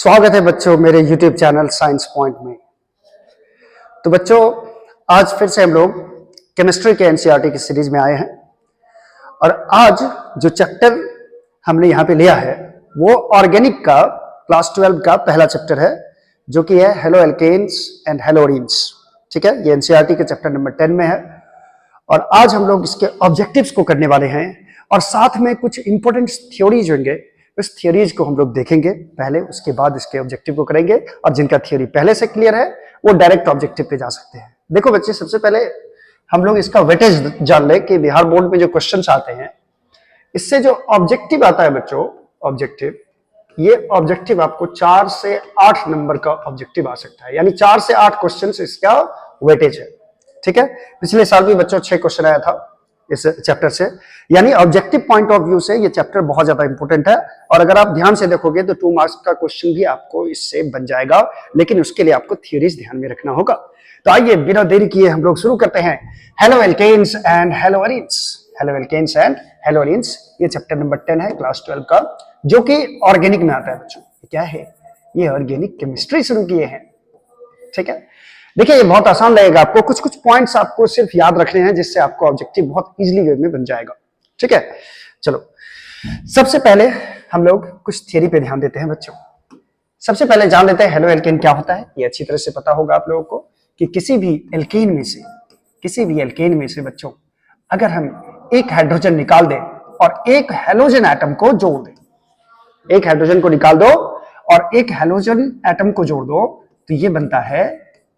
स्वागत है बच्चों मेरे YouTube चैनल साइंस पॉइंट में। तो बच्चों आज फिर से हम लोग केमिस्ट्री के एनसीईआरटी की सीरीज में आए हैं और आज जो चैप्टर हमने यहाँ पे लिया है वो ऑर्गेनिक का क्लास 12 का पहला चैप्टर है जो कि है हेलो एल्केन्स एंड हेलोरीन्स। ठीक है, ये एनसीईआरटी के चैप्टर नंबर 10 में है और आज हम लोग इसके ऑब्जेक्टिव्स को करने वाले हैं और साथ में कुछ इंपॉर्टेंट थ्योरीज होंगे। इस थियरीज को हम लोग देखेंगे पहले, उसके बाद इसके ऑब्जेक्टिव को करेंगे और जिनका थियरी पहले से क्लियर है वो डायरेक्ट ऑब्जेक्टिव पे जा सकते हैं। देखो बच्चे, सबसे पहले हम लोग इसका वेटेज जान ले कि बिहार बोर्ड में जो क्वेश्चंस आते हैं इससे जो ऑब्जेक्टिव आता है बच्चों, ऑब्जेक्टिव, ये ऑब्जेक्टिव आपको 4 से 8 नंबर का ऑब्जेक्टिव आ सकता है, यानी 4 से 8 क्वेश्चन इसका वेटेज है। ठीक है, पिछले साल भी बच्चों 6 क्वेश्चन आया था इस चैप्टर से, यानी ऑब्जेक्टिव पॉइंट ऑफ व्यू से ये चैप्टर बहुत ज्यादा इंपॉर्टेंट है और अगर आप ध्यान से देखोगे तो 2 मार्क्स का क्वेश्चन भी आपको इससे बन जाएगा, लेकिन उसके लिए आपको थियरीज ध्यान में रखना होगा। तो आइए बिना देरी किए हम लोग शुरू करते हैं haloalkanes and haloarenes. Haloalkanes and haloarenes, ये चैप्टर नंबर 10 है क्लास 12 का, जो कि ऑर्गेनिक में आता है बच्चों। क्या है ये? ऑर्गेनिक केमिस्ट्री शुरू किए हैं। ठीक है, देखिए ये बहुत आसान लगेगा आपको, कुछ कुछ पॉइंट्स आपको सिर्फ याद रखने हैं जिससे आपको ऑब्जेक्टिव बहुत इजीली वे में बन जाएगा। ठीक है, चलो सबसे पहले हम लोग कुछ थियरी पे ध्यान देते हैं बच्चों। सबसे पहले जान लेते हैं हेलो एल्केन क्या होता है। ये अच्छी तरह से पता होगा आप लोगों को कि किसी भी एल्केन में से बच्चों अगर हम एक हाइड्रोजन निकाल दें और एक हेलोजन एटम को जोड़ दें, एक हाइड्रोजन को निकाल दो और एक हेलोजन एटम को जोड़ दो तो ये बनता है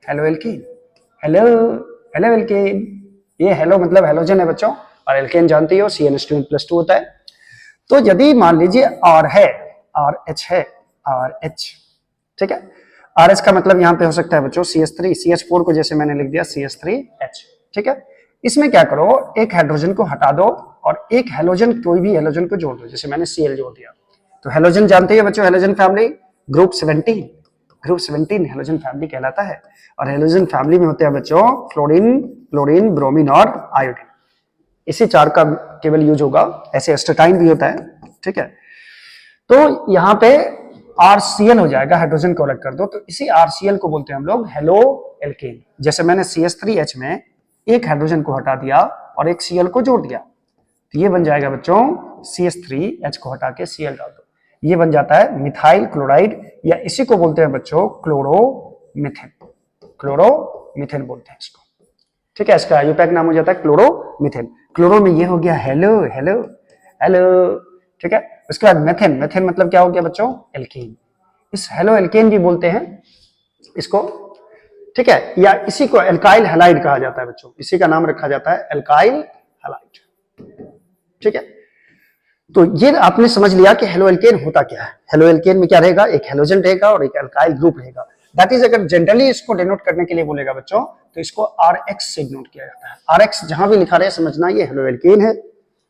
हेलो एल्केन। हेलो एल्केन, ये हेलो मतलब हेलोजन है बच्चों और एल्केन जानती हो CN2+2 होता है। तो यदि मान लीजिए R है, RH है, RH, ठीक है, RH का मतलब यहां पे हो सकता है बच्चों CH3, CH4 को जैसे मैंने लिख दिया CH3H। ठीक है, इसमें क्या करो, एक हाइड्रोजन को हटा दो और एक हेलोजन, कोई भी हेलोजन को जोड़ दो, जैसे मैंने Cl जोड़ दिया। तो हेलोजन जानते हैं बच्चों, halogen family group 17 halogen family कहलाता है और हेलोजन फैमिली में होते हैं बच्चों फ्लोरीन, क्लोरीन, ब्रोमीन और आयोडीन। इसी 4 का केवल यूज होगा, ऐसे एस्टेटाइन भी होता है। ठीक है, तो यहाँ पे RCl हो जाएगा, हाइड्रोजन को अलग कर दो तो इसी RCl को बोलते हैं हम लोग हेलो एल्केन। जैसे मैंने CH3H में एक हाइड्रोजन को हटा दिया और एक Cl को जोड़ दिया तो ये बन जाएगा बच्चों CH3H को हटा के Cl डाल दो, ये बन जाता है मिथाइल क्लोराइड, या इसी को बोलते हैं बच्चों क्लोरोमीथेन। क्लोरोमीथेन बोलते हैं इसको। ठीक है, इसका आयुपैक नाम हो जाता है क्लोरोमीथेन। क्लोरो में ये हो गया हेलो हेलो हेलो। ठीक है, उसके बाद मेथेन, मेथेन मतलब क्या हो गया बच्चों? एल्केन। इस हेलो एल्केन भी बोलते हैं इसको। ठीक है, या इसी को एल्काइल हैलाइड कहा जाता है बच्चों, इसी का नाम रखा जाता है एल्काइल हैलाइड। ठीक है, तो ये आपने समझ लिया कि हेलो एल्केन होता क्या है। हेलो एल्केन में क्या रहेगा, एक हेलोजन रहेगा और एक एल्काइल ग्रुप रहेगा। दैट इज, अगर जनरली इसको डिनोट करने के लिए बोलेगा बच्चों तो इसको RX से डिनोट किया जाता है। RX जहां भी लिखा रहे समझना ये हेलो एल्केन है।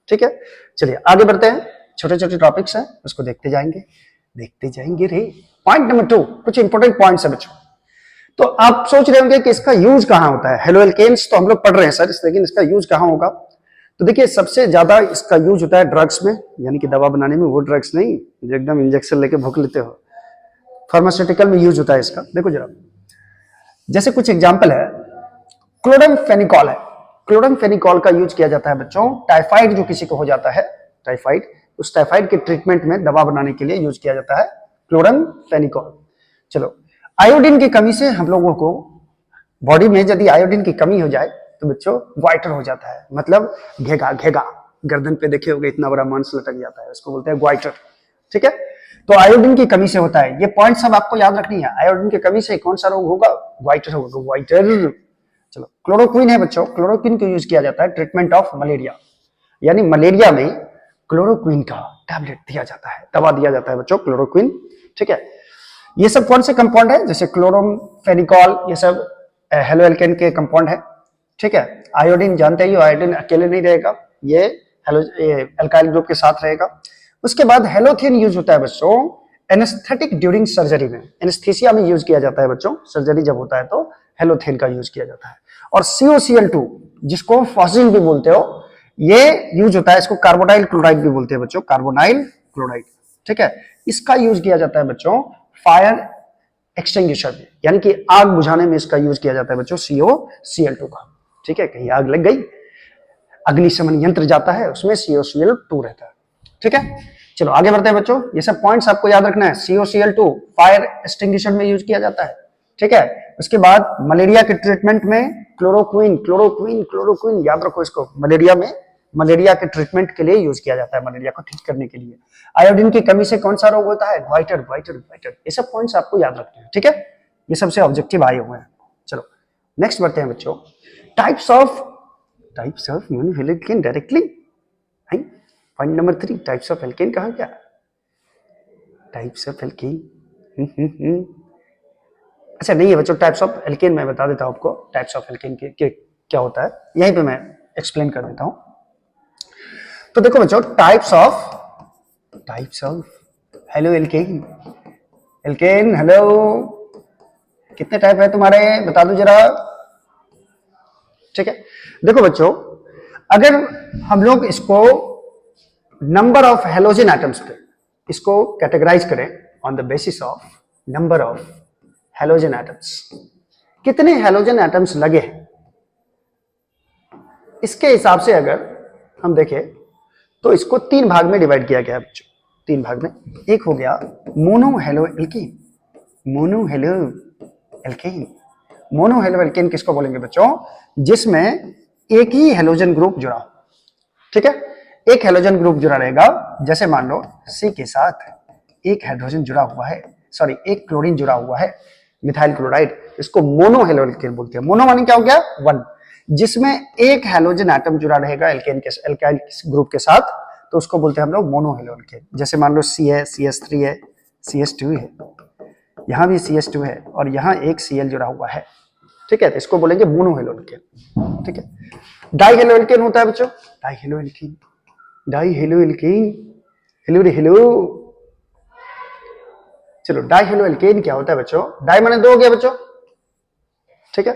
ठीक है, चलिए आगे बढ़ते हैं, छोटे छोटे टॉपिक्स हैं उसको देखते जाएंगे रे। पॉइंट नंबर 2, कुछ इंपॉर्टेंट पॉइंट्स है बच्चों। तो आप सोच रहे होंगे कि इसका यूज कहां होता है। हेलो एल्केन्स तो हम लोग पढ़ रहे हैं सर, लेकिन इसका यूज कहां होगा? तो देखिए सबसे ज्यादा इसका यूज होता है ड्रग्स में, यानी कि दवा बनाने में, वो ड्रग्स नहीं जो एकदम इंजेक्शन लेके भूख लेते हो, फार्मास्यूटिकल में यूज होता है इसका। देखो जरा, जैसे कुछ एग्जांपल है, क्लोरामफेनिकॉल है। क्लोरामफेनिकॉल का यूज किया जाता है बच्चों टाइफाइड जो किसी को हो जाता है, टाइफाइड, उस टाइफाइड के ट्रीटमेंट में दवा बनाने के लिए यूज किया जाता है क्लोरामफेनिकॉल। चलो, आयोडीन की कमी से हम लोगों को बॉडी में यदि आयोडीन की कमी हो जाए तो बच्चों ग्वाइटर हो जाता है, मतलब घेगा, गर्दन पे देखे होगे इतना बड़ा मांस लटक जाता है, उसको बोलते हैं ग्वाइटर। ठीक है, तो आयोडीन की कमी से होता है। ये पॉइंट सब आपको याद रखनी है। आयोडीन की कमी से कौन सा रोग होगा? ग्वाइटर होगा, ग्वाइटर। चलो, क्लोरोक्विन है बच्चों, क्लोरोक्विन को यूज किया जाता है ट्रीटमेंट ऑफ मलेरिया, यानी मलेरिया में क्लोरोक्विन का टैबलेट दिया जाता है, दवा दिया जाता है बच्चों, क्लोरोक्विन। ठीक है, ये सब कौन से कंपाउंड है? जैसे क्लोरोमफेनिकॉल, ये सब हेलो एल्केन के कंपाउंड है। ठीक है, आयोडीन जानते ही हो, आयोडीन अकेले नहीं रहेगा, ये एल्काइल ग्रुप के साथ रहेगा। उसके बाद हेलोथेन यूज होता है बच्चों एनेस्थेटिक ड्यूरिंग सर्जरी में, एनेस्थीसिया में यूज किया जाता है बच्चों, सर्जरी जब होता है तो हेलोथेन का यूज किया जाता है। और COCl2 जिसको फॉसिल भी बोलते हो, ये यूज होता है, इसको कार्बोनाइल क्लोराइड भी बोलते हैं बच्चों, कार्बोनाइल क्लोराइड। ठीक है, इसका यूज किया जाता है बच्चों फायर एक्सटिंग्विशर में, यानी कि आग बुझाने में इसका यूज किया जाता है बच्चों COCl2 का। ठीक है, कहीं आग लग गई, अग्निशमन यंत्र जाता है, उसमें COCl2 रहता है। ठीक है, चलो आगे बढ़ते हैं बच्चों। ये सब पॉइंट्स आपको याद रखना है। COCl2 फायर एक्सटिंग्विशर में यूज किया जाता है। ठीक है, उसके बाद मलेरिया के ट्रीटमेंट में क्लोरोक्विन याद रखो इसको, मलेरिया के ट्रीटमेंट के लिए यूज किया जाता है, मलेरिया को ठीक करने के लिए। आयोडीन की कमी से कौन सा रोग होता है? वाइटर। ये सब पॉइंट्स आपको याद रखने हैं। ठीक है, ये सबसे ऑब्जेक्टिव आए हुए हैं। चलो नेक्स्ट बढ़ते हैं बच्चों। Types of monohaloalkane directly. Point number 3, types of alkane कहा क्या? टाइप्स ऑफ एल्केन अच्छा नहीं है बच्चों, टाइप्स ऑफ एल्केन मैं बता देता हूं आपको। टाइप्स ऑफ एल्केन के क्या होता है, यहीं पे मैं एक्सप्लेन कर देता हूं। तो देखो बच्चों, types of halo alkane hello, कितने टाइप है तुम्हारे बता दो जरा। ठीक है, देखो बच्चों, अगर हम लोग इसको नंबर ऑफ हेलोजन एटम्स पे इसको कैटेगराइज करें on the basis of number of halogen atoms, कितने हेलोजन एटम्स लगे हैं, इसके हिसाब से अगर हम देखें तो इसको 3 भाग में डिवाइड किया गया है बच्चों। 3 भाग में, एक हो गया मोनो हेलो एल्केन किसको बोलेंगे बच्चों? जिसमें एक ही हेलोजन ग्रुप जुड़ा हो। ठीक है, एक हेलोजन ग्रुप जुड़ा रहेगा, जैसे मान लो C के साथ एक हाइड्रोजन जुड़ा हुआ है, सॉरी एक क्लोरीन जुड़ा हुआ है, मिथाइल क्लोराइड, इसको मोनो हेलो एल्केन बोलते हैं। मोनो माने क्या हो गया? 1, जिसमें एक हेलोजन एटम जुड़ा रहेगा एल्काइल ग्रुप के साथ, तो उसको बोलते हैं हम लोग मोनो हेलो एल्केन। जैसे मान लो C है, CS3 है, CS2 है, यहां भी CS2 है और यहां एक Cl जुड़ा हुआ है। ठीक है, तो इसको बोलेंगे मोनो हेलो एल्केन। ठीक है, डाई हेलो एल्केन होता है बच्चों, हेलो। चलो डाई हेलो एल्केन क्या होता है बच्चों? डाई माने 2 हो गया बच्चों। ठीक है,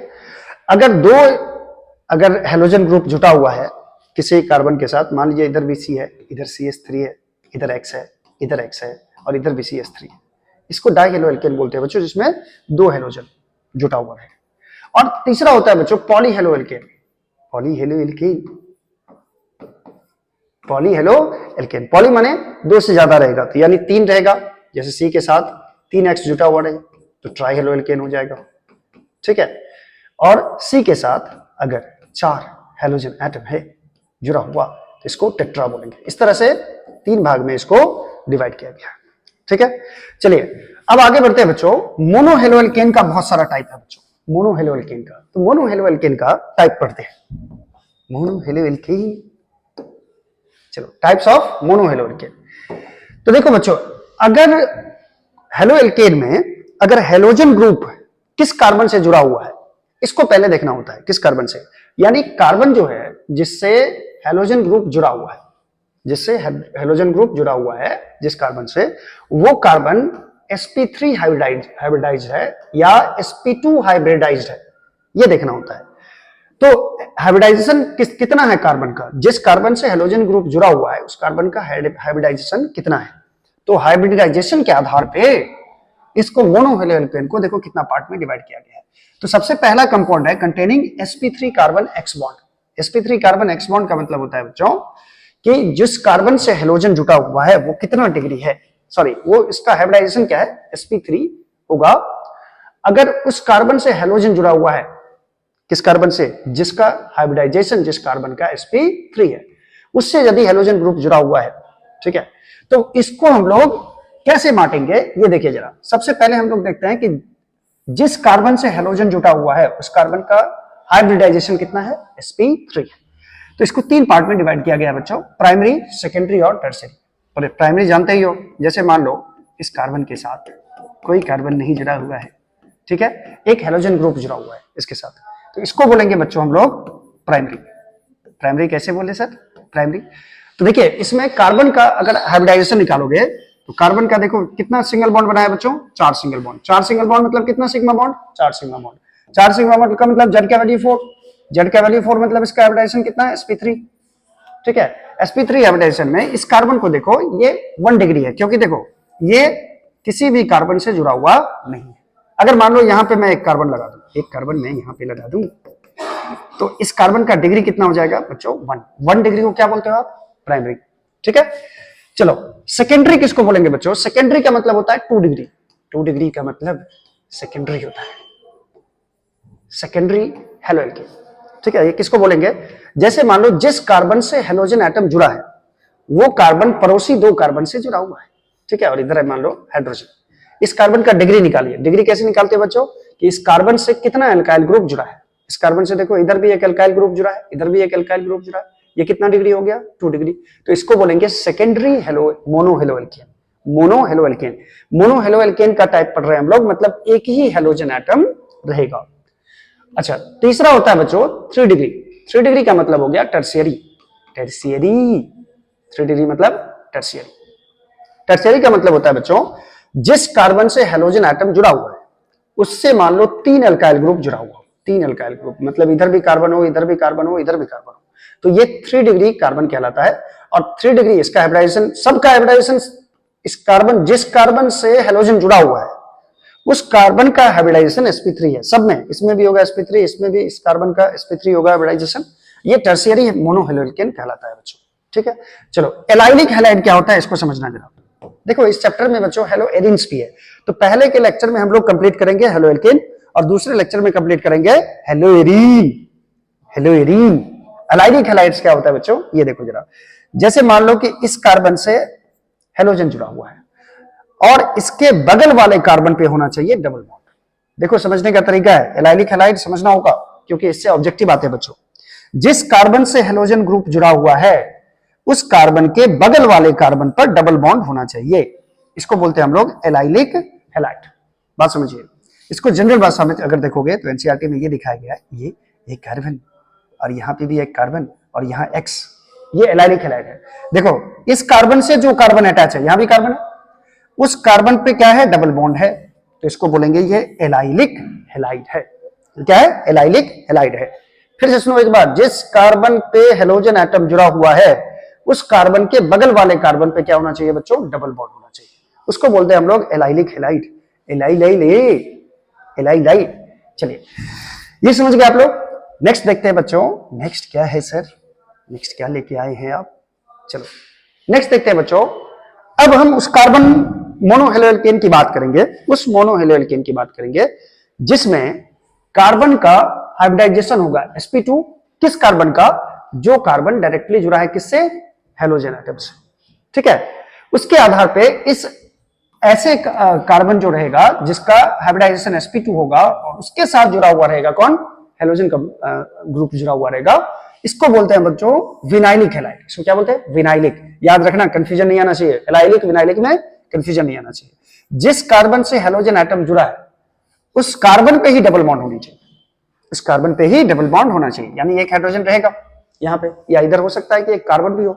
अगर हेलोजन ग्रुप जुटा हुआ है किसी कार्बन के साथ, मान लीजिए इधर भी C है, इधर CS3 है, इधर X है, इधर X है और इधर भी CS3 है, इसको डाई हेलो एल्केन बोलते हैं बच्चों, जिसमें 2 हेलोजन जुटा हुआ है। और तीसरा होता है बच्चों पॉली हेलो एल्केन। पॉली माने 2 से ज्यादा रहेगा, तो यानी 3 रहेगा, जैसे C के साथ 3X जुटा हुआ रहे तो ट्राई हेलो एल्केन हो जाएगा। ठीक है, और C के साथ अगर 4 हेलोजन एटम है जुड़ा हुआ तो इसको टेट्रा बोलेंगे। इस तरह से 3 भाग में इसको डिवाइड किया गया। ठीक है, चलिए अब आगे बढ़ते हैं बच्चों। मोनो हेलो एल्केन का बहुत सारा टाइप है बच्चों, मोनो हेलो एल्केन का। तो मोनो हेलो एल्केन का टाइप पढ़ते हैं। मोनो हेलो एल्केन, चलो types of mono halo alkane. तो देखो बच्चों, अगर हेलो एल्केन में अगर हेलोजन ग्रुप किस कार्बन से जुड़ा हुआ है, इसको पहले देखना होता है किस कार्बन से, यानी कार्बन जो है जिससे हेलोजन ग्रुप जुड़ा हुआ है, जिस कार्बन से, वो कार्बन sp3 हाइब्रिडाइज्ड है या sp2 हाइब्रिडाइज्ड है, ये देखना होता है। तो हाइब्रिडाइजेशन कितना है कार्बन का, जिस कार्बन से हेलोजन ग्रुप जुड़ा हुआ है उस कार्बन का हाइब्रिडाइजेशन कितना है। तो हाइब्रिडाइजेशन के आधार पे इसको मोनो हेलो एल्केन को देखो कितना पार्ट में डिवाइड किया गया है। तो सबसे पहला कंपाउंड है containing sp3 carbon x bond. sp3 carbon x bond का मतलब होता है बच्चों कि जिस कार्बन से हेलोजन जुटा हुआ है वो कितना डिग्री है, सॉरी वो इसका हाइब्रिडाइजेशन क्या है, sp3 होगा। अगर उस कार्बन से हेलोजन जुड़ा हुआ है, किस कार्बन से, जिसका हाइब्रिडाइजेशन जिस कार्बन का sp3 है, उससे यदि हेलोजन ग्रुप जुड़ा हुआ है, ठीक है, तो इसको हम लोग कैसे बांटेंगे ये देखिए जरा। सबसे पहले हम लोग देखते हैं कि जिस कार्बन से हेलोजन जुटा हुआ है उस कार्बन का हाइब्रिडाइजेशन कितना है, sp3। तो इसको 3 पार्ट में डिवाइड किया गया बच्चों, प्राइमरी, सेकेंडरी और टर्शियरी। और प्राइमरी जानते ही हो, जैसे मान लो इस कार्बन के साथ कोई कार्बन नहीं जुड़ा हुआ है, ठीक है, एक हेलोजन ग्रुप जुड़ा हुआ है इसके साथ, तो इसको बोलेंगे बच्चों हम लोग प्राइमरी। प्राइमरी कैसे बोले सर, प्राइमरी। तो देखिए इसमें कार्बन का अगर हाइब्रिडाइजेशन निकालोगे तो कार्बन का देखो कितना सिंगल बॉन्ड बनाया बच्चों, 4 सिंगल बॉन्ड। 4 सिंगल बॉन्ड मतलब कितना sigma bond, 4 sigma bond. 4 sigma bond का मतलब जेड का वैल्यू 4, जेड का वैल्यू 4 मतलब इसका हाइब्रिडाइजेशन कितना है, sp3। ठीक है, sp3 हाइब्रिडाइजेशन में इस कार्बन को देखो ये 1 डिग्री है, क्योंकि देखो ये किसी भी कार्बन से जुड़ा हुआ नहीं है। अगर मान लो यहां पे मैं एक कार्बन लगा दूं, एक कार्बन मैं यहां पे लगा दूं, तो इस कार्बन का डिग्री कितना हो जाएगा बच्चों? 1 डिग्री को क्या बोलते हो आप? प्राइमरी। ठीक है, चलो सेकेंडरी किसको बोलेंगे बच्चों? सेकेंडरी का मतलब होता है 2 डिग्री। 2 डिग्री का मतलब सेकेंडरी होता है, सेकेंडरी हेलोएल्केन। ठीक है, ये किसको बोलेंगे? जैसे मान लो जिस कार्बन से हेलोजन एटम जुड़ा है वो कार्बन पड़ोसी 2 कार्बन से जुड़ा हुआ है। ठीक है, और इधर है मान लो हाइड्रोजन। इस कार्बन का डिग्री निकालिए। डिग्री कैसे निकालते हैं बच्चों? कि इस कार्बन से कितना एल्काइल ग्रुप जुड़ा है। इस कार्बन से देखो इधर भी एक एल्काइल ग्रुप जुड़ा है, इधर भी एक एल्काइल ग्रुप जुड़ा है, ये कितना डिग्री हो गया? 2 डिग्री। तो इसको बोलेंगे secondary mono haloalkane. Mono haloalkane, mono haloalkane का टाइप पढ़ रहे हैं हम लोग, मतलब एक ही हेलोजन एटम रहेगा। अच्छा, तीसरा होता है बच्चों 3 डिग्री। 3 डिग्री का मतलब हो गया टर्शियरी। टर्शियरी, 3 डिग्री मतलब टर्शियरी। टर्शियरी का मतलब होता है बच्चों जिस कार्बन से हेलोजन एटम जुड़ा हुआ है उससे मान लो 3 एल्काइल ग्रुप जुड़ा हुआ। 3 एल्काइल ग्रुप मतलब इधर भी कार्बन हो, इधर भी कार्बन हो, इधर भी कार्बन हो, तो ये 3 डिग्री कार्बन कहलाता है। और 3 डिग्री इसका हाइब्रिडाइजेशन, सबका हाइब्रिडाइजेशन, इस कार्बन जिस कार्बन से हेलोजन जुड़ा हुआ है उस कार्बन का हाइब्रिडाइजेशन sp3 है। सब में, इसमें भी होगा sp3, इसमें भी इस कार्बन का sp3 होगा हाइब्रिडाइजेशन। ये टर्शियरी मोनोहेलोएल्केन कहलाता है बच्चों। ठीक है, चलो एलाइलिक हैलाइड क्या होता है इसको समझना जरा। देखो इस चैप्टर में बच्चों हेलो एरिन्स भी है, तो पहले के लेक्चर में हम लोग कंप्लीट करेंगे हेलोएल्केन और दूसरे लेक्चर में कंप्लीट करेंगे hello arene. Hello arene, allylic halides क्या होता है बच्चों? ये देखो जरा, जैसे मान लो कि इस कार्बन से हेलोजन जुड़ा हुआ है और इसके बगल वाले कार्बन पे होना चाहिए डबल बॉन्ड। देखो समझने का तरीका है, एलाइलिक हैलाइड समझना होगा क्योंकि इससे ऑब्जेक्टिव आते हैं बच्चों। जिस कार्बन से हेलोजन ग्रुप जुड़ा हुआ है उस कार्बन के बगल वाले कार्बन पर डबल बॉन्ड होना चाहिए, इसको बोलते हैं हम लोग एलाइलिक हैलाइड। बात समझिए, इसको जनरल भाषा में अगर देखोगे तो एनसीईआरटी में ये दिखाया गया है, ये एक कार्बन और यहां पे भी एक कार्बन और यहां एक्स, ये एलाइलिक हैलाइड है। देखो इस कार्बन से जो कार्बन अटैच है, यहां भी कार्बन है, उस कार्बन पे क्या है? डबल बॉन्ड है, तो इसको बोलेंगे ये एलाइलिक हैलाइड है। क्या है? एलाइलिक हैलाइड है। फिर से सुनो एक बार, जिस कार्बन पे हेलोजन एटम जुड़ा हुआ है उस कार्बन के बगल वाले कार्बन पे क्या होना चाहिए बच्चों? डबल बॉन्ड होना चाहिए, उसको बोलते हैं हम लोग एलाइलिक हैलाइड। एलाइलाइड। चलिए ये समझ गए आप लोग। नेक्स्ट देखते हैं बच्चों, नेक्स्ट क्या है सर? नेक्स्ट क्या लेके आए हैं आप? चलो नेक्स्ट देखते हैं बच्चों। अब हम उस कार्बन मोनोहेलोएल्केन की बात करेंगे, उस मोनोहेलोएल्केन की बात करेंगे जिसमें कार्बन का हाइब्रिडाइजेशन होगा sp2। किस कार्बन का? जो कार्बन डायरेक्टली जुड़ा है किससे? हेलोजन एटम से। ठीक है, उसके आधार पे इस ऐसे कार्बन जो रहेगा जिसका हाइब्रिडाइजेशन sp2 होगा और उसके साथ जुड़ा हुआ रहेगा कौन? हेलोजन का ग्रुप जुड़ा हुआ रहेगा, इसको बोलते हैं बच्चों विनाइलिक हैलाइड। इसको क्या बोलते हैं? विनाइलिक। याद रखना, कंफ्यूजन नहीं आना चाहिए, एलाइलिक विनाइलिक में कंफ्यूजन नहीं आना चाहिए। जिस कार्बन से हेलोजन एटम जुड़ा है उस कार्बन पे ही डबल बॉन्ड होनी चाहिए, उस कार्बन पे ही डबल बॉन्ड होना चाहिए, यानी एक हाइड्रोजन रहेगा यहां पे, या इधर हो सकता है कि एक कार्बन भी हो।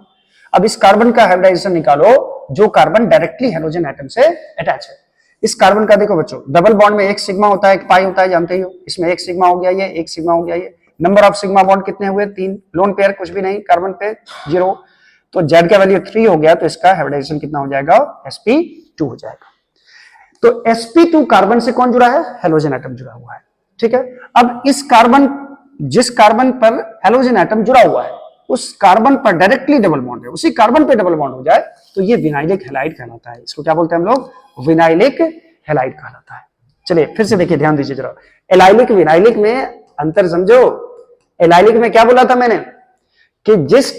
अब इस कार्बन का हाइब्रिडाइजेशन निकालो जो कार्बन डायरेक्टली हेलोजन एटम से अटैच है। इस कार्बन का देखो बच्चों, डबल बॉन्ड में एक सिग्मा होता है, एक पाई होता है, जानते ही हो। इसमें एक सिग्मा हो गया ये, एक सिग्मा हो गया ये। नंबर ऑफ सिग्मा बॉन्ड कितने हुए? 3। लोन पेयर कुछ भी नहीं, कार्बन पे 0, तो जेड का वैल्यू 3 हो गया, तो इसका हाइब्रिडाइजेशन कितना हो जाएगा? sp2 हो जाएगा। तो sp2 कार्बन से कौन जुड़ा है? हेलोजन एटम जुड़ा हुआ है। ठीक है, अब इस कार्बन, जिस कार्बन पर हेलोजन एटम जुड़ा हुआ है उस कार्बन पर डायरेक्टली डबल बॉन्ड है, उसी कार्बन पे डबल बॉन्ड हो जाए तो ये विनाइलिक हैलाइड कहलाता है। इसको क्या बोलते हैं हम लोग? विनाइलिक हैलाइड कहलाता है। चलिए फिर से देखिए, ध्यान दीजिए जरा, एलाइलिक विनाइलिक में अंतर समझो। एलाइलिक में क्या बोला था मैंने? कि जिस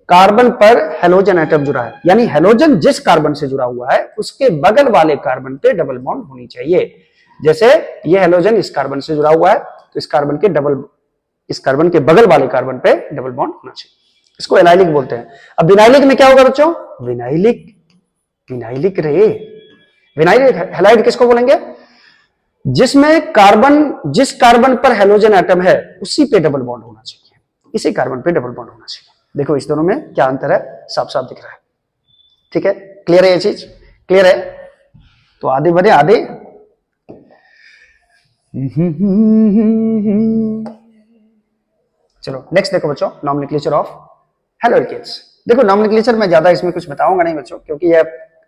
कार्बन पर हेलोजन एटम जुड़ा है, यानी हेलोजन जिस कार्बन से जुड़ा हुआ है उसके बगल वाले कार्बन पे डबल बॉन्ड होनी चाहिए। जैसे ये हेलोजन इस कार्बन से जुड़ा हुआ है तो इस कार्बन के बगल वाले कार्बन पे डबल बॉन्ड होना चाहिए, इसको एलाइलिक बोलते हैं। अब विनाइलिक में क्या होगा बच्चों? विनाइलिक हैलाइड किसको बोलेंगे? जिसमें कार्बन, जिस कार्बन पर हेलोजन एटम है उसी पे डबल बॉन्ड होना चाहिए, इसी कार्बन पे डबल बॉन्ड होना चाहिए। देखो इस दोनों में क्या अंतर है, साफ साफ दिख रहा है। ठीक है, क्लियर है ये चीज? क्लियर है? तो आगे बढ़े, आगे। चलो नेक्स्ट देखो बच्चों, नॉमेनक्लेचर ऑफ हेलोएल्केन्स। देखो नॉमेनक्लेचर में ज्यादा इसमें कुछ बताऊंगा नहीं बच्चों, क्योंकि ये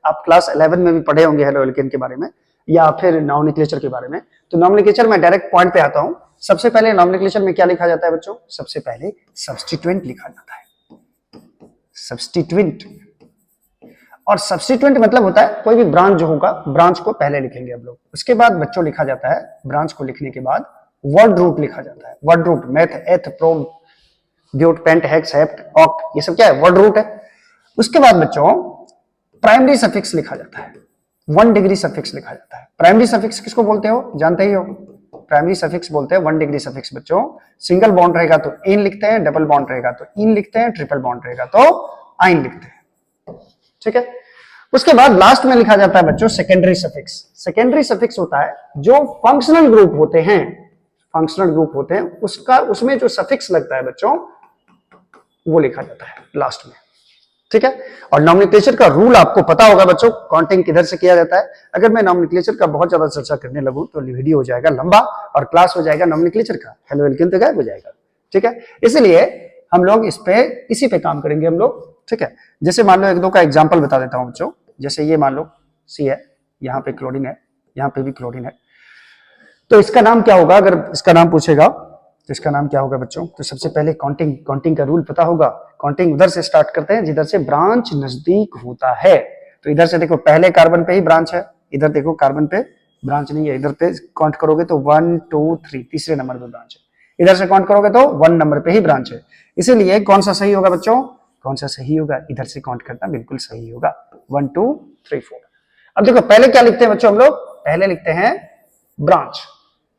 आप क्लास 11 में भी पढ़े होंगे हेलो एल्केन के बारे में या फिर नॉमेनक्लेचर के बारे में। तो नॉमेनक्लेचर में डायरेक्ट पॉइंट पे आता हूं। सबसे पहले नॉमेनक्लेचर में क्या लिखा जाता है बच्चों? सबसे पहले सब्स्टिट्यूएंट लिखा जाता है, सब्स्टिट्यूएंट। और सब्स्टिट्यूएंट मतलब होता है कोई भी ब्रांच जो होगा, ब्रांच को पहले लिखेंगे हम लोग। उसके बाद बच्चों लिखा जाता है, ब्रांच को लिखने के बाद वर्ड रूट लिखा जाता है। Word root meth, eth, prop, but, pent, hex, hept, oct, ये सब क्या है? वर्ड रूट है। उसके बाद बच्चों प्राइमरी सफिक्स लिखा जाता है, 1 डिग्री सफिक्स लिखा जाता है। प्राइमरी सफिक्स किसको बोलते हो? जानते ही हो, प्राइमरी सफिक्स बोलते हैं 1 डिग्री सफिक्स बच्चों। सिंगल बॉन्ड रहेगा तो इन लिखते हैं, डबल बॉन्ड रहेगा तो इन लिखते हैं, ट्रिपल बॉन्ड रहेगा तो आइन लिखते हैं। ठीक है। उसके बाद लास्ट में लिखा जाता है बच्चों सेकेंडरी सफिक्स। सेकेंडरी सफिक्स होता है जो फंक्शनल ग्रुप होते हैं, फंक्शनल ग्रुप होते हैं उसका, उसमें जो सफिक्स लगता है बच्चों वो लिखा जाता है लास्ट में। ठीक है। और नॉमेनक्लेचर का रूल आपको पता होगा बच्चों, काउंटिंग किधर से किया जाता है। अगर मैं नॉमेनक्लेचर का बहुत ज्यादा चर्चा करने लगूं तो वीडियो हो जाएगा लंबा और क्लास हो जाएगा नॉमेनक्लेचर का, हेलो एल्केन तो गायब हो जाएगा। ठीक है। इसलिए हम लोग इसी पे काम करेंगे हम लोग। ठीक है। जैसे मान लो एक दो का एग्जांपल बता देता हूं बच्चों। जैसे ये मान लो सी है, यहाँ पे क्लोरीन है, यहाँ पे भी क्लोरीन है, तो इसका नाम क्या होगा? अगर इसका नाम पूछेगा तो इसका नाम क्या होगा बच्चों? तो सबसे पहले काउंटिंग का रूल पता होगा। काउंटिंग उधर से स्टार्ट करते हैं जिधर से ब्रांच नजदीक होता है। तो इधर से देखो पहले कार्बन पे ही ब्रांच है, इधर देखो कार्बन पे ब्रांच नहीं है, इधर पे काउंट करोगे तो 1 2 3 तीसरे नंबर पे ब्रांच है। इधर से काउंट करोगे तो 1 नंबर पे ही ब्रांच है। इसीलिए कौन सा सही होगा बच्चों? कौन सा सही होगा? इधर से काउंट करना बिल्कुल सही होगा, 1 2 3 4। अब देखो पहले क्या लिखते हैं बच्चों हम लोग? पहले लिखते हैं ब्रांच।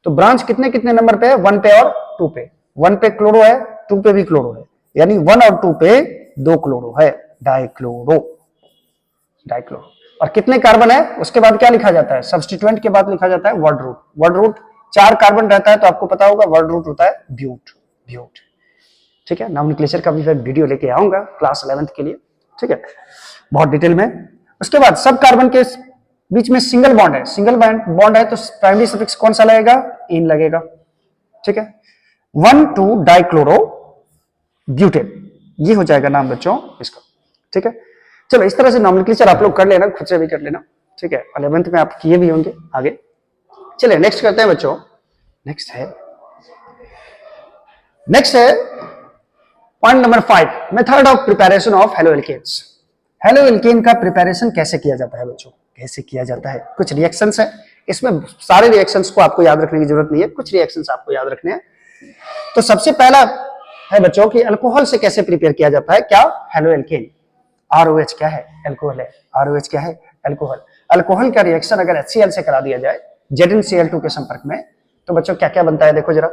तो ब्रांच कितने कितने नंबर पे है? 1 पे और 2 पे। 1 पे क्लोरो है, 2 पे भी क्लोरो है, यानी 1 और 2 पे 2 क्लोरो है, डाइक्लोरो। और कितने कार्बन है? उसके बाद क्या लिखा जाता है? सब्स्टिट्यूएंट के बाद लिखा जाता है word root. Word root 4 carbon रहता है तो आपको पता होगा वर्ड रूट होता है ब्यूट। ठीक है। नॉमेनक्लेचर का भी मैं वीडियो लेके आऊंगा क्लास 11th के लिए। ठीक है, बहुत डिटेल में। उसके बाद सब कार्बन के बीच में सिंगल बॉन्ड है, सिंगल बॉन्ड है तो प्राइमरी सफिक्स कौन सा लगेगा? इन लगेगा। ठीक है। 1 2 डाइक्लोरो ब्यूटेन, ये हो जाएगा नाम बच्चों इसका। ठीक है। चलो इस तरह से नॉमेनक्लेचर आप लोग कर लेना, खुद से भी कर लेना। ठीक है। 11th में आप किए भी होंगे आगे। चलिए नेक्स्ट करते हैं बच्चों। नेक्स्ट है point number 5, method of preparation of halo alkanes. Halo alkane का प्रिपरेशन कैसे किया जाता है बच्चों? कैसे किया जाता है? कुछ रिएक्शंस है, इसमें सारे रिएक्शंस को आपको याद रखने की जरूरत नहीं है, कुछ रिएक्शंस आपको याद रखने हैं। तो सबसे पहला है बच्चों कि अल्कोहल से कैसे प्रिपेयर किया जाता है। क्या? Halo alkane. ROH क्या है? अल्कोहल है। ROH क्या है? अल्कोहल। अल्कोहल का रिएक्शन अगर HCl से करा दिया जाए ZnCl2 के संपर्क में, तो बच्चों क्या क्या बनता है? देखो जरा,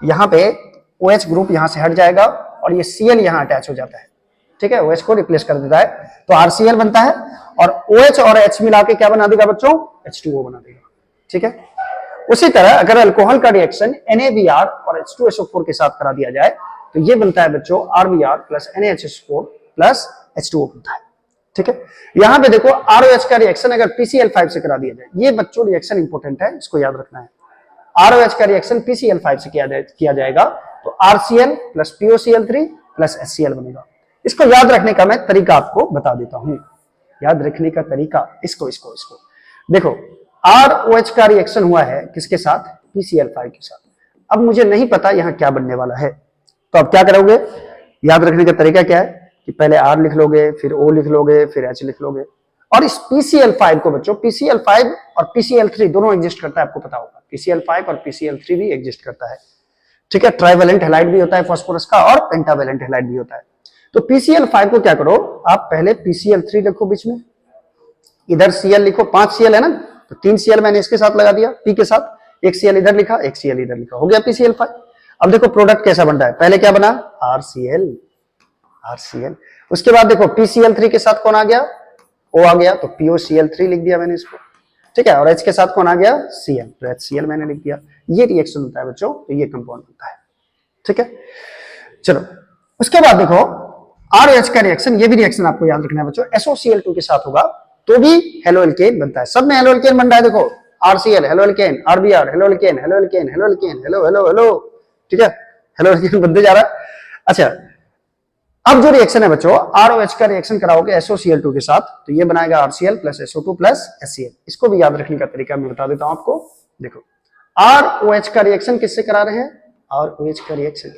यहाँ पे OH ग्रुप यहाँ से हट जाएगा और ये Cl यहाँ अटैच हो जाता है। ठीक है, OH को रिप्लेस कर देता है तो RCl बनता है और OH और H मिला के क्या बना देगा बच्चों? H2O बना देगा। ठीक है। उसी तरह अगर अल्कोहल का रिएक्शन NaBr और H2SO4 के साथ करा दिया जाए तो ये बनता है बच्चों RBr plus NaHSO4 plus H2O बनता है। ठीक है। यहां पे देखो ROH का रिएक्शन अगर PCl5 से करा दिया जाए, ये बच्चों रिएक्शन इंपॉर्टेंट है, इसको याद रखना है। ROH का रिएक्शन PCl5 से किया जाएगा तो RCl plus POCl3 plus HCl बनेगा। इसको याद रखने का मैं तरीका आपको बता देता हूं। याद रखने का तरीका इसको देखो, ROH का रिएक्शन हुआ है किसके साथ? PCl5 के साथ। अब मुझे नहीं पता यहां क्या बनने वाला है, तो अब क्या करोगे? याद रखने का तरीका क्या है कि पहले R लिख लोगे, फिर O लिख लोगे, फिर H लिख लोगे। और इस PCl5 को बच्चों, PCl5 और PCl3 दोनों एग्जिस्ट करता है, आपको पता होगा। PCl5 और PCl3 भी एग्जिस्ट करता है। ठीक है। ट्राइवेलेंट हैलाइड भी होता है फास्फोरस का और पेंटावेलेंट हैलाइड भी होता है। तो PCl5 को क्या करो, आप पहले PCl3 लिखो बीच में, इधर Cl लिखो, 5 Cl है ना, तो 3 Cl मैंने इसके साथ लगा दिया P के साथ, 1 Cl इधर लिखा, 1 Cl इधर लिखा, हो गया PCl5। अब देखो प्रोडक्ट कैसा बन रहा है, पहले क्या बना? RCl। उसके बाद देखो PCl3 के साथ कौन आ गया? O आ गया, तो POCl3 लिख दिया मैंने इसको। ठीक है। और H के साथ कौन आ गया? Cl, तो HCl मैंने लिख दिया। ये रिएक्शन होता है बच्चों, तो ये कंपाउंड बनता है। ठीक है। चलो उसके बाद देखो ROH का रिएक्शन, ये भी रिएक्शन आपको याद रखना है बच्चों, SOCl2 के साथ होगा तो भी हेलो एल्केन बनता है। सब में हेलो एल्केन बन रहा है। देखो RCl halo alkane, RBr halo alkane, halo alkane, halo alkane, hello hello hello. ठीक है, हेलो एल्केन बनते जा रहा है। अच्छा, अब जो रिएक्शन है बच्चों, ROH का रिएक्शन कराओगे SOCl2 के साथ, तो ये बनाएगा RCl plus SO2 plus HCl। इसको भी याद रखने का तरीका मैं बता देता हूं आपको। देखो, ROH का रिएक्शन किससे करा रहे हैं? ROH का रिएक्शन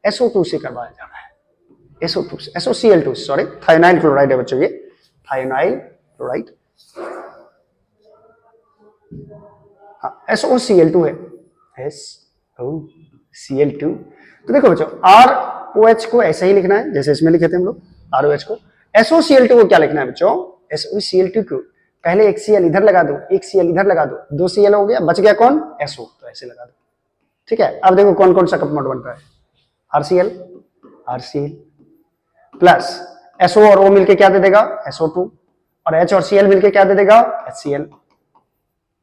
SO2 से करवाया जा रहा है। SO2 से, SOCl2 सॉरी, थायोनाइल क्लोराइड है बच्चों, ये थायोनाइल क्लोराइड, हाँ SOCl2 है, SOCl2। तो देखो बच्चों, ROH को ऐसे ही लिखना है जैसे इसमें लिखे थे हम लोग ROH को। SOCl2 को क्या लिखना है बच्चों? SOCl2 को पहले एक Cl इधर लगा दो, एक Cl इधर लगा दो, 2 Cl हो गया, बच गया कौन? SO, तो ऐसे लगा दो। ठीक है, अब देखो कौन कौन सा कंपाउंड बन रहा है। RCl प्लस SO और O मिलके क्या दे देगा? SO2, और H और Cl मिलके क्या दे देगा? HCl।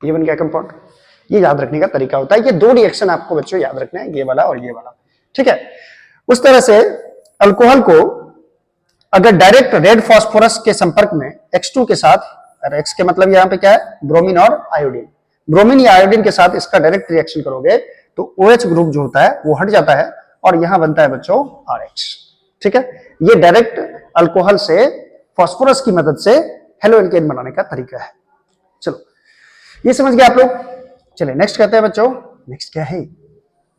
ये बन गया कंपाउंड। ये याद रखने का तरीका होता है। ये दो रिएक्शन आपको बच्चों याद रखना है, ये वाला और ये वाला। ठीक है, उस तरह से अल्कोहल को अगर डायरेक्ट रेड फास्फोरस के संपर्क में X2 के साथ, X के मतलब यहां पे क्या है? ब्रोमीन और आयोडीन, ब्रोमीन या आयोडीन के साथ इसका डायरेक्ट रिएक्शन करोगे तो OH ग्रुप जो होता है वो हट जाता है और यहां बनता है बच्चों RH। ठीक है, ये डायरेक्ट अल्कोहल से फास्फोरस की मदद से हेलो एल्केन बनाने का तरीका है। चलो, ये समझ गए आप लोग। चलिए नेक्स्ट कहते हैं बच्चों, नेक्स्ट क्या है?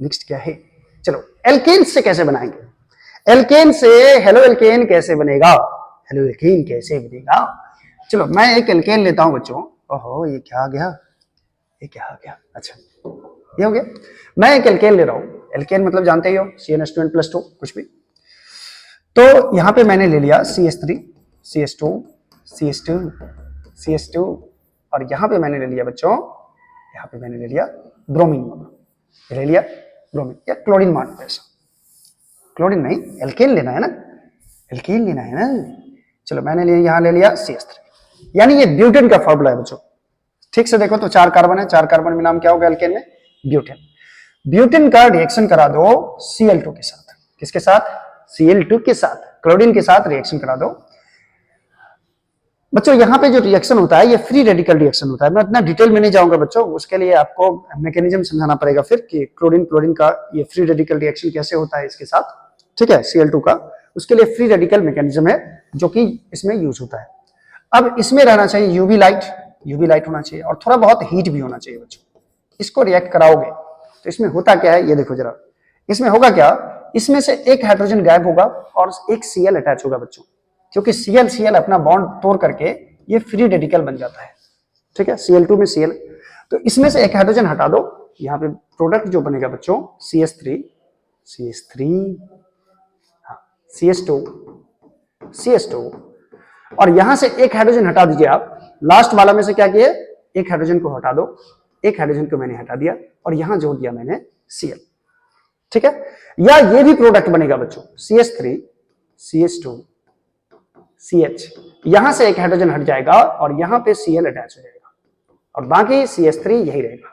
नेक्स्ट क्या है? चलो, एल्केन से कैसे बनाएंगे? एल्केन से हेलो एल्केन कैसे बनेगा? हेलो एल्केन कैसे बनेगा? चलो, मैं एक एल्केन लेता हूं बच्चों। ओहो, ये क्या आ गया? ये क्या आ गया? अच्छा, ये हो गया। मैं एक एल्केन ले रहा हूं। एल्केन मतलब जानते ही हो, CnH2n+2 कुछ भी। तो यहां पे मैंने ले लिया CH3, CH2, CH2, CH2, और यहां पे मैंने ले लिया बच्चों, यहां पे मैंने ले लिया ब्रोमीन, ले लिया ब्रोमीन या क्लोरीन मान लो ऐसा। क्लोरीन नहीं, एल्केन लेना है ना, एल्केन लेना है ना। चलो, मैंने यहां ले लिया CH3, यानी ये ब्यूटेन का फॉर्मूला है बच्चों। ठीक से देखो तो 4 कार्बन है, 4 कार्बन में नाम क्या होगा एल्केन में? ब्यूटेन। ब्यूटेन का रिएक्शन करा दो Cl2 के साथ। किसके साथ? Cl2 के साथ, क्लोरीन के साथ रिएक्शन करा दो बच्चों। यहां पे जो रिएक्शन होता है ये फ्री रेडिकल रिएक्शन होता है। मैं इतना डिटेल में नहीं जाऊंगा बच्चों, उसके लिए आपको मैकेनिज्म समझाना पड़ेगा फिर कि क्लोरीन का ये फ्री रेडिकल रिएक्शन कैसे होता है इसके साथ। ठीक है, Cl2 का, उसके लिए फ्री रेडिकल मैकेनिज्म है जो कि इसमें यूज होता है। अब इसमें रहना चाहिए यूवी लाइट होना चाहिए और थोड़ा बहुत हीट भी होना चाहिए बच्चों। इसको रिएक्ट कराओगे तो इसमें होता क्या है ये देखो जरा। इसमें होगा क्या? इसमें से एक हाइड्रोजन गायब होगा और एक Cl अटैच होगा बच्चों, क्योंकि Cl अपना बॉन्ड तोड़ करके ये फ्री रेडिकल बन जाता है। ठीक है, Cl2 में Cl, तो इसमें से एक हाइड्रोजन हटा दो। यहाँ पे प्रोडक्ट जो बनेगा बच्चों CH3, हाँ, CH2, और यहां से एक हाइड्रोजन हटा दीजिए आप। लास्ट वाला में से क्या किए? एक हाइड्रोजन को हटा दो, एक हाइड्रोजन को मैंने हटा दिया और यहां जोड़ दिया मैंने Cl। ठीक है, या ये भी प्रोडक्ट बनेगा बच्चों CH3, CH2, CH, यहां से एक हाइड्रोजन हट जाएगा और यहां पे Cl अटैच हो जाएगा और बाकी CH3 यही रहेगा।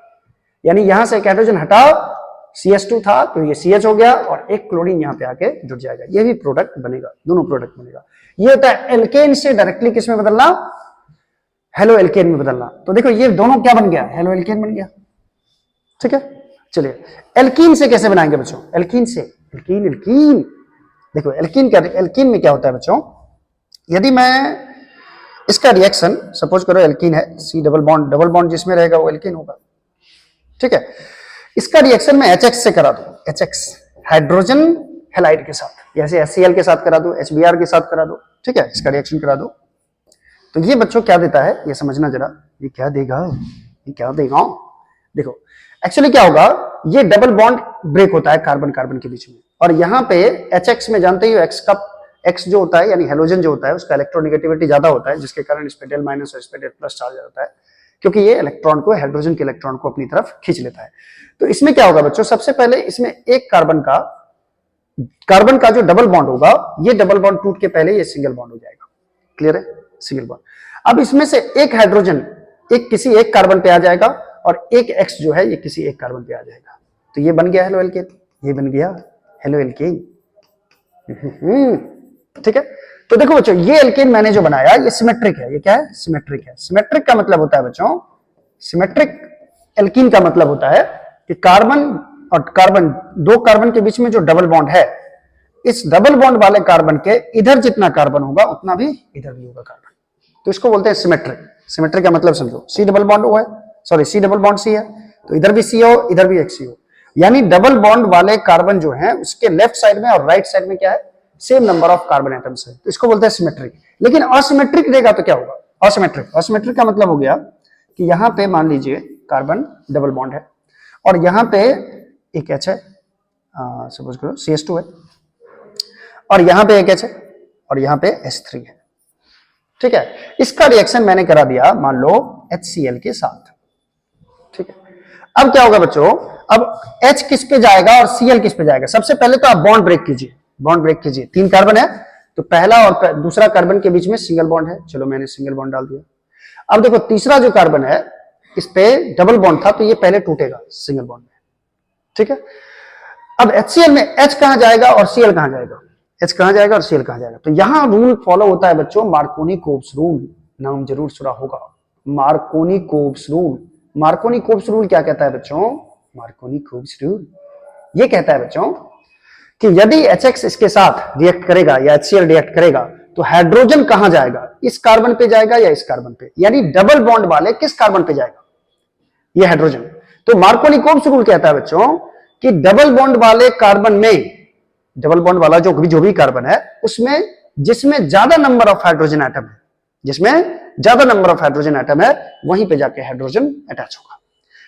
यानी यहां से एक हाइड्रोजन हटा, CH2 था तो ये CH हो गया और एक क्लोरीन यहां पे आके जुड़ जाएगा। ये भी प्रोडक्ट बनेगा, दोनों प्रोडक्ट बनेगा। ये होता है एल्केन से डायरेक्टली किसमें बदलना? हेलो एल्केन में बदलना। तो देखो ये दोनों क्या बन गया? हेलो एल्केन बन गया। ठीक है, चलिए एल्कीन से कैसे बनाएंगे बच्चों? एल्कीन से, एल्कीन देखो, एल्कीन में क्या होता है बच्चों? यदि मैं इसका रिएक्शन सपोज करो एल्कीन है, C डबल बॉन्ड जिसमें रहेगा वो एल्कीन होगा। ठीक है, इसका रिएक्शन मैं HX से करा दूं, HX हाइड्रोजन हैलाइड के साथ, जैसे HCl के साथ करा दो, HBr के साथ करा दो। ठीक है, इसका रिएक्शन करा दो तो ये बच्चों क्या देता है ये समझना जरा। ये क्या देगा? ये क्या देगा? देखो एक्चुअली क्या होगा, ये डबल बॉन्ड ब्रेक होता है कार्बन कार्बन के बीच में, और यहाँ पे HX में जानते ही हो X जो होता है यानी हेलोजन जो होता है उसका इलेक्ट्रोनेगेटिविटी ज्यादा होता है, जिसके कारण इस पे डेल माइनस और इस पे डेल प्लस चार्ज आता है, क्योंकि ये इलेक्ट्रॉन को, हाइड्रोजन के इलेक्ट्रॉन को अपनी तरफ खींच लेता है। तो इसमें क्या होगा बच्चों? सबसे पहले इसमें एक कार्बन का जो डबल बॉन्ड होगा, ये डबल बॉन्ड टूट के पहले ये सिंगल बॉन्ड हो जाएगा। क्लियर है? Single bond. अब इसमें से एक हाइड्रोजन किसी एक कार्बन पे आ जाएगा और एक X जो है ये किसी एक कार्बन पे आ जाएगा। तो ये बन गया हेलो एल्केन, ये बन गया हेलो एल्केन। ठीक है, तो देखो बच्चों ये एल्केन मैंने जो बनाया ये सिमेट्रिक है। ये क्या है? सिमेट्रिक है। सिमेट्रिक का मतलब होता है बच्चों, सिमेट्रिक एल्कीन का मतलब होता है कि कार्बन और कार्बन, दो कार्बन के बीच में जो डबल बॉन्ड है, इस डबल बॉन्ड वाले कार्बन के इधर जितना कार्बन होगा उतना भी इधर भी होगा कार्बन, तो इसको बोलते हैं सिमेट्रिक। सिमेट्रिक का मतलब समझो, सी डबल बॉन्ड ओ है, sorry C double bond C है, तो इधर भी सी हो इधर भी एक सी हो, यानी डबल बॉन्ड वाले कार्बन जो है उसके लेफ्ट साइड में और राइट साइड में क्या है, same number of carbon atoms है, तो इसको बोलते हैं सिमेट्रिक। लेकिन असिमेट्रिक देगा तो क्या होगा, असिमेट्रिक। असिमेट्रिक का मतलब हो गया कि यहां पे मान लीजिए कार्बन डबल बॉन्ड है और यहां पे एक एच है, सपोज करो CH2 है, और यहां पे एक एच है और यहां पे H3 है, ठीक है। इसका रिएक्शन मैंने करा दिया मान लो HCl के साथ, ठीक है। अब क्या होगा बच्चों, अब H किस पे जाएगा और Cl किस पे जाएगा। सबसे पहले तो आप बॉन्ड ब्रेक कीजिए, बॉन्ड ब्रेक कीजिए। 3 कार्बन है तो पहला और दूसरा कार्बन के बीच में सिंगल बॉन्ड है, चलो मैंने सिंगल बॉन्ड डाल दिया। अब देखो तीसरा जो कार्बन है इस पे डबल बॉन्ड था तो ये पहले टूटेगा सिंगल बॉन्ड में, ठीक है। अब HCl में H कहां जाएगा और Cl कहां जाएगा, H कहां जाएगा और Cl कहां जाएगा, तो यहां रूल फॉलो होता है बच्चों, मार्कोनी-कोप्स रूल, नाम जरूर सुना होगा, मार्कोनी-कोप्स रूल। मार्कोनी-कोप्स रूल क्या कहता है बच्चों, मार्कोनी-कोप्स रूल ये कहता है बच्चों कि यदि HX इसके साथ रिएक्ट करेगा या HCl रिएक्ट करेगा तो हाइड्रोजन कहां जाएगा, इस कार्बन पे जाएगा या इस कार्बन पे, यानी डबल बॉन्ड वाले किस कार्बन पे जाएगा, ये हाइड्रोजन। तो मार्कोनी-कोप्स रूल कहता है बच्चों कि डबल बॉन्ड वाले कार्बन में, डबल बॉन्ड वाला जो भी कार्बन है उसमें जिसमें ज्यादा नंबर ऑफ हाइड्रोजन एटम है, जिसमें ज्यादा नंबर ऑफ हाइड्रोजन एटम है वहीं पे जाके हाइड्रोजन अटैच होगा।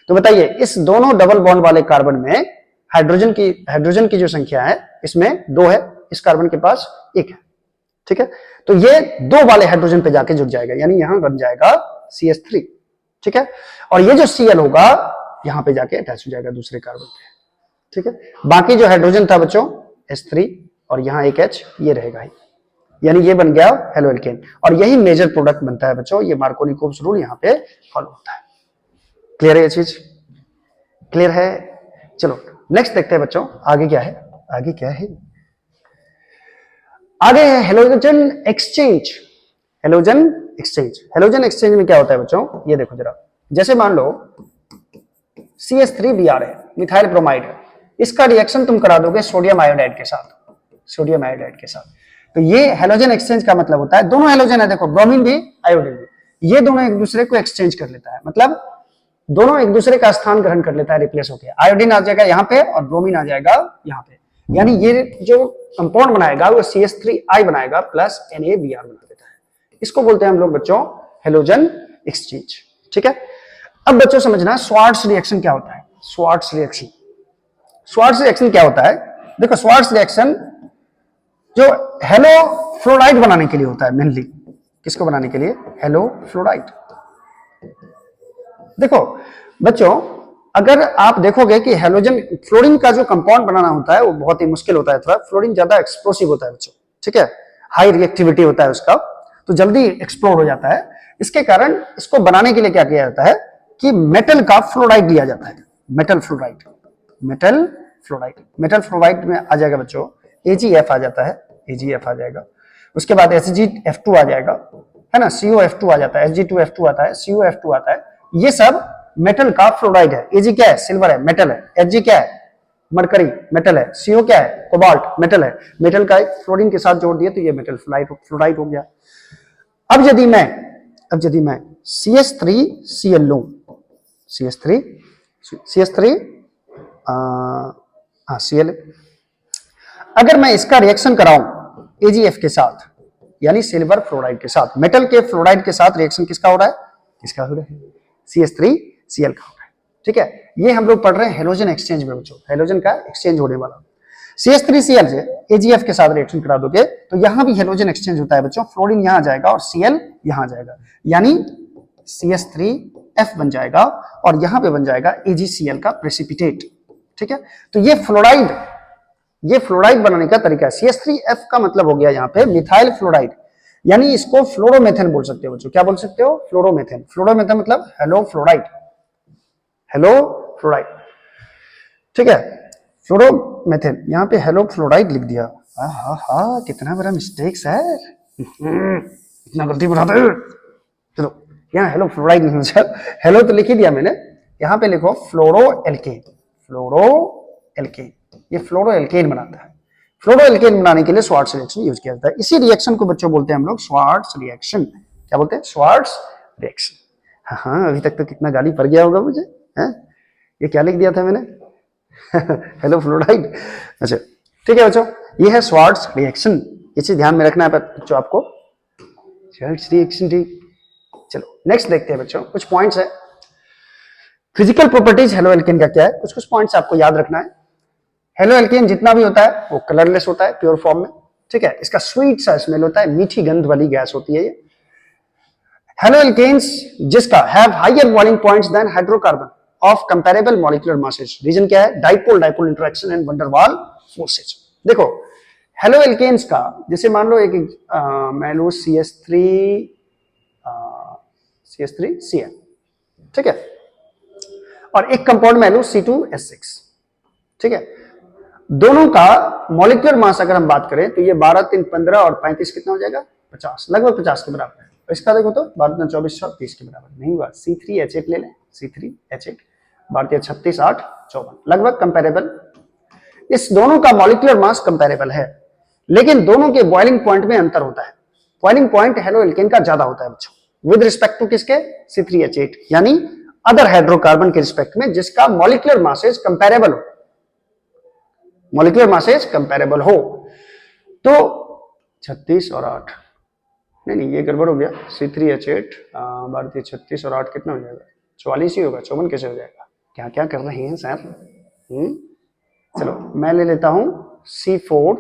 तो बताइए इस दोनों डबल बॉन्ड वाले कार्बन में हाइड्रोजन की जो संख्या है इसमें 2 है, इस कार्बन के पास 1 है, ठीक है। तो ये 2 वाले हाइड्रोजन पे जाके जुड़ जाएगा, यानी यहां बन जाएगा CH3, ठीक है। और ये जो Cl होगा यहां पे जाके अटैच हो जाएगा दूसरे कार्बन पे, ठीक है। बाकी जो हाइड्रोजन था बच्चों H3 और यहां एक H ये रहेगा ही, यानी ये बन गया हेलो एल्केन। और यही मेजर प्रोडक्ट बनता है बच्चों, ये मार्कोनी-कोप्स रूल यहां पे फॉलो होता है। क्लियर है ये चीज, क्लियर है। चलो नेक्स्ट देखते हैं बच्चों आगे क्या है, आगे क्या है, आगे है halogen exchange. Halogen exchange, halogen exchange में क्या होता है बच्चों, ये देखो जरा, जैसे मान लो CH3Br है, मिथाइल ब्रोमाइड है, इसका रिएक्शन तुम करा दोगे सोडियम आयोडाइड के साथ, सोडियम आयोडाइड के साथ, तो ये हेलोजन एक्सचेंज का मतलब होता है, दोनों हेलोजन है देखो, ब्रोमीन भी आयोडीन भी, ये दोनों एक दूसरे को एक्सचेंज कर लेता है, मतलब दोनों एक दूसरे का स्थान ग्रहण कर लेता है, रिप्लेस होकर आयोडीन आ जाएगा यहाँ पे और ब्रोमीन आ जाएगा यहाँ पे, यानी ये जो कंपाउंड बनाएगा वो CH3I बनाएगा प्लस NaBr बना देता है। इसको बोलते हैं हम लोग बच्चों हेलोजन एक्सचेंज, ठीक है। अब बच्चों समझना स्वार्ट्ज रिएक्शन क्या होता है। स्वार्ट्ज रिएक्शन, स्वार्ट्ज रिएक्शन क्या होता है, देखो स्वार्ट्ज रिएक्शन जो हेलो फ्लोराइड बनाने के लिए होता है, मेनली किसको बनाने के लिए, हेलो फ्लोराइड। देखो बच्चों अगर आप देखोगे कि हेलोजन फ्लोरीन का जो कंपाउंड बनाना होता है वो बहुत ही मुश्किल होता है, थोड़ा फ्लोरीन ज्यादा एक्सप्लोसिव होता है बच्चों, ठीक है, हाई रिएक्टिविटी होता है उसका, तो जल्दी एक्सप्लोर हो जाता है। इसके कारण इसको बनाने के लिए क्या किया जाता है कि मेटल का फ्लोराइड लिया जाता है, metal fluoride, metal fluoride, metal fluoride में आ जाएगा बच्चों AgF आ जाता है, AgF आ जाएगा, उसके बाद HgF2 आ जाएगा, है ना, COF2 आ जाता है, Hg2F2 आता है, COF2 आता है, ये सब मेटल का फ्लोराइड है। Ag क्या है, सिल्वर है, मेटल है, Hg क्या है, मरकरी मेटल है, CO क्या है, कोबाल्ट मेटल है, मेटल का एक फ्लोरीन के साथ जोड़ दिए तो ये मेटल फ्लोराइड हो गया। अब यदि मैं CH3Cl लूं, CH3 Cl, अगर मैं इसका रिएक्शन कराऊं AgF के साथ यानी सिल्वर फ्लोराइड के साथ, मेटल के फ्लोराइड के साथ रिएक्शन किसका हो रहा है, किसका हो रहा है, CH3Cl का हो रहा है, ठीक है। ये हम लोग पढ़ रहे हैं हेलोजन एक्सचेंज में बच्चों, हेलोजन का एक्सचेंज होने वाला। CH3Cl से AgF के साथ रिएक्शन करा दोगे तो यहां भी हेलोजन एक्सचेंज होता है बच्चों, फ्लोरीन यहां जाएगा और Cl यहां जाएगा, यानी CH3F बन जाएगा और यहां पे बन जाएगा AgCl का प्रेसिपिटेट, ठीक है। तो ये फ्लोराइड बनाने का तरीका है। CH3F का मतलब हो गया यहाँ पे मिथाइल फ्लोराइड, यानी इसको फ्लोरोमेथेन बोल सकते हो बच्चों, क्या बोल सकते हो, फ्लोरोमेथेन। फ्लोरोमेथेन मतलब हेलो फ्लोराइड, हेलो फ्लोराइड, ठीक है, फ्लोरोमेथेन, यहाँ पे हेलो फ्लोराइड लिख दिया, हा कितना बड़ा मिस्टेक्स है, इतना गलती बनाते हैं। चलो यहाँ हेलो फ्लोराइड नहीं, हेलो तो लिख ही दिया मैंने, यहाँ पे लिखो फ्लोरो एल्केन, फ्लोरो एल्केन, ये फ्लोरो एल्केन बनाता है। फ्लोरोएल्केन बनाने के लिए श्वार्ट्ज रिएक्शन यूज किया जाता है। इसी रिएक्शन को बच्चों बोलते हैं हम लोग श्वार्ट्ज रिएक्शन। क्या बोलते हैं? Swarts reaction. हाँ, अभी तक तो कितना गाली पड़ गया होगा मुझे, है? ये क्या लिख दिया था मैंने? Hello fluoride. अच्छा ठीक है बच्चों, ये है श्वार्ट्ज रिएक्शन, इसे ध्यान में रखना है बच्चों आपको। श्वार्ट्ज रिएक्शन, ठीक। चलो नेक्स्ट देखते हैं बच्चों, कुछ पॉइंट्स है। फिजिकल प्रॉपर्टीज हेलोएल्केन का क्या है, कुछ कुछ पॉइंट्स आपको याद रखना है। हेलोएल्केन जितना भी होता है वो कलरलेस होता है प्योर फॉर्म में, ठीक है। इसका स्वीट सा स्मेल होता है, मीठी गंध वाली गैस होती है ये। हेलोएल्केन्स जिसका have higher boiling points than hydrocarbon of comparable molecular masses. Reason क्या है? Dipole dipole interaction and van der Waals forces. देखो हेलोएल्केन्स का, जैसे मान लो एक मान लो CH3Cl, ठीक है, और एक कंपाउंड में लो C2H6, ठीक है। दोनों का मॉलिक्यूलर मास अगर हम बात करें तो ये 12 3 15 और 35 कितना हो जाएगा? 50, लगभग 50 के बराबर है। इसका देखो तो 12 3 24 30 के बराबर नहीं हुआ। C3H8 ले लें, C3H8 12 36 8 54, लगभग कंपेरेबल। इस दोनों का मॉलिक्यूलर मास कंपेरेबल है, लेकिन दोनों के बॉइलिंग पॉइंट में अंतर होता है। बॉइलिंग पॉइंट हेलोएल्केन का ज्यादा होता है बच्चों, विद रिस्पेक्ट टू किसके? C3H8, यानी अदर हाइड्रोकार्बन के रिस्पेक्ट में जिसका मॉलिक्यूलर मासेज कंपेरेबल हो, मॉलिक्यूलर मासेज कंपेरेबल हो। तो 36 और 8, नहीं ये गड़बड़ हो गया। C3H8 12 36 और 8 कितना हो जाएगा? 44 ही होगा, 54 कैसे हो जाएगा? क्या क्या कर रहे हैं सर? चलो मैं ले लेता हूं C4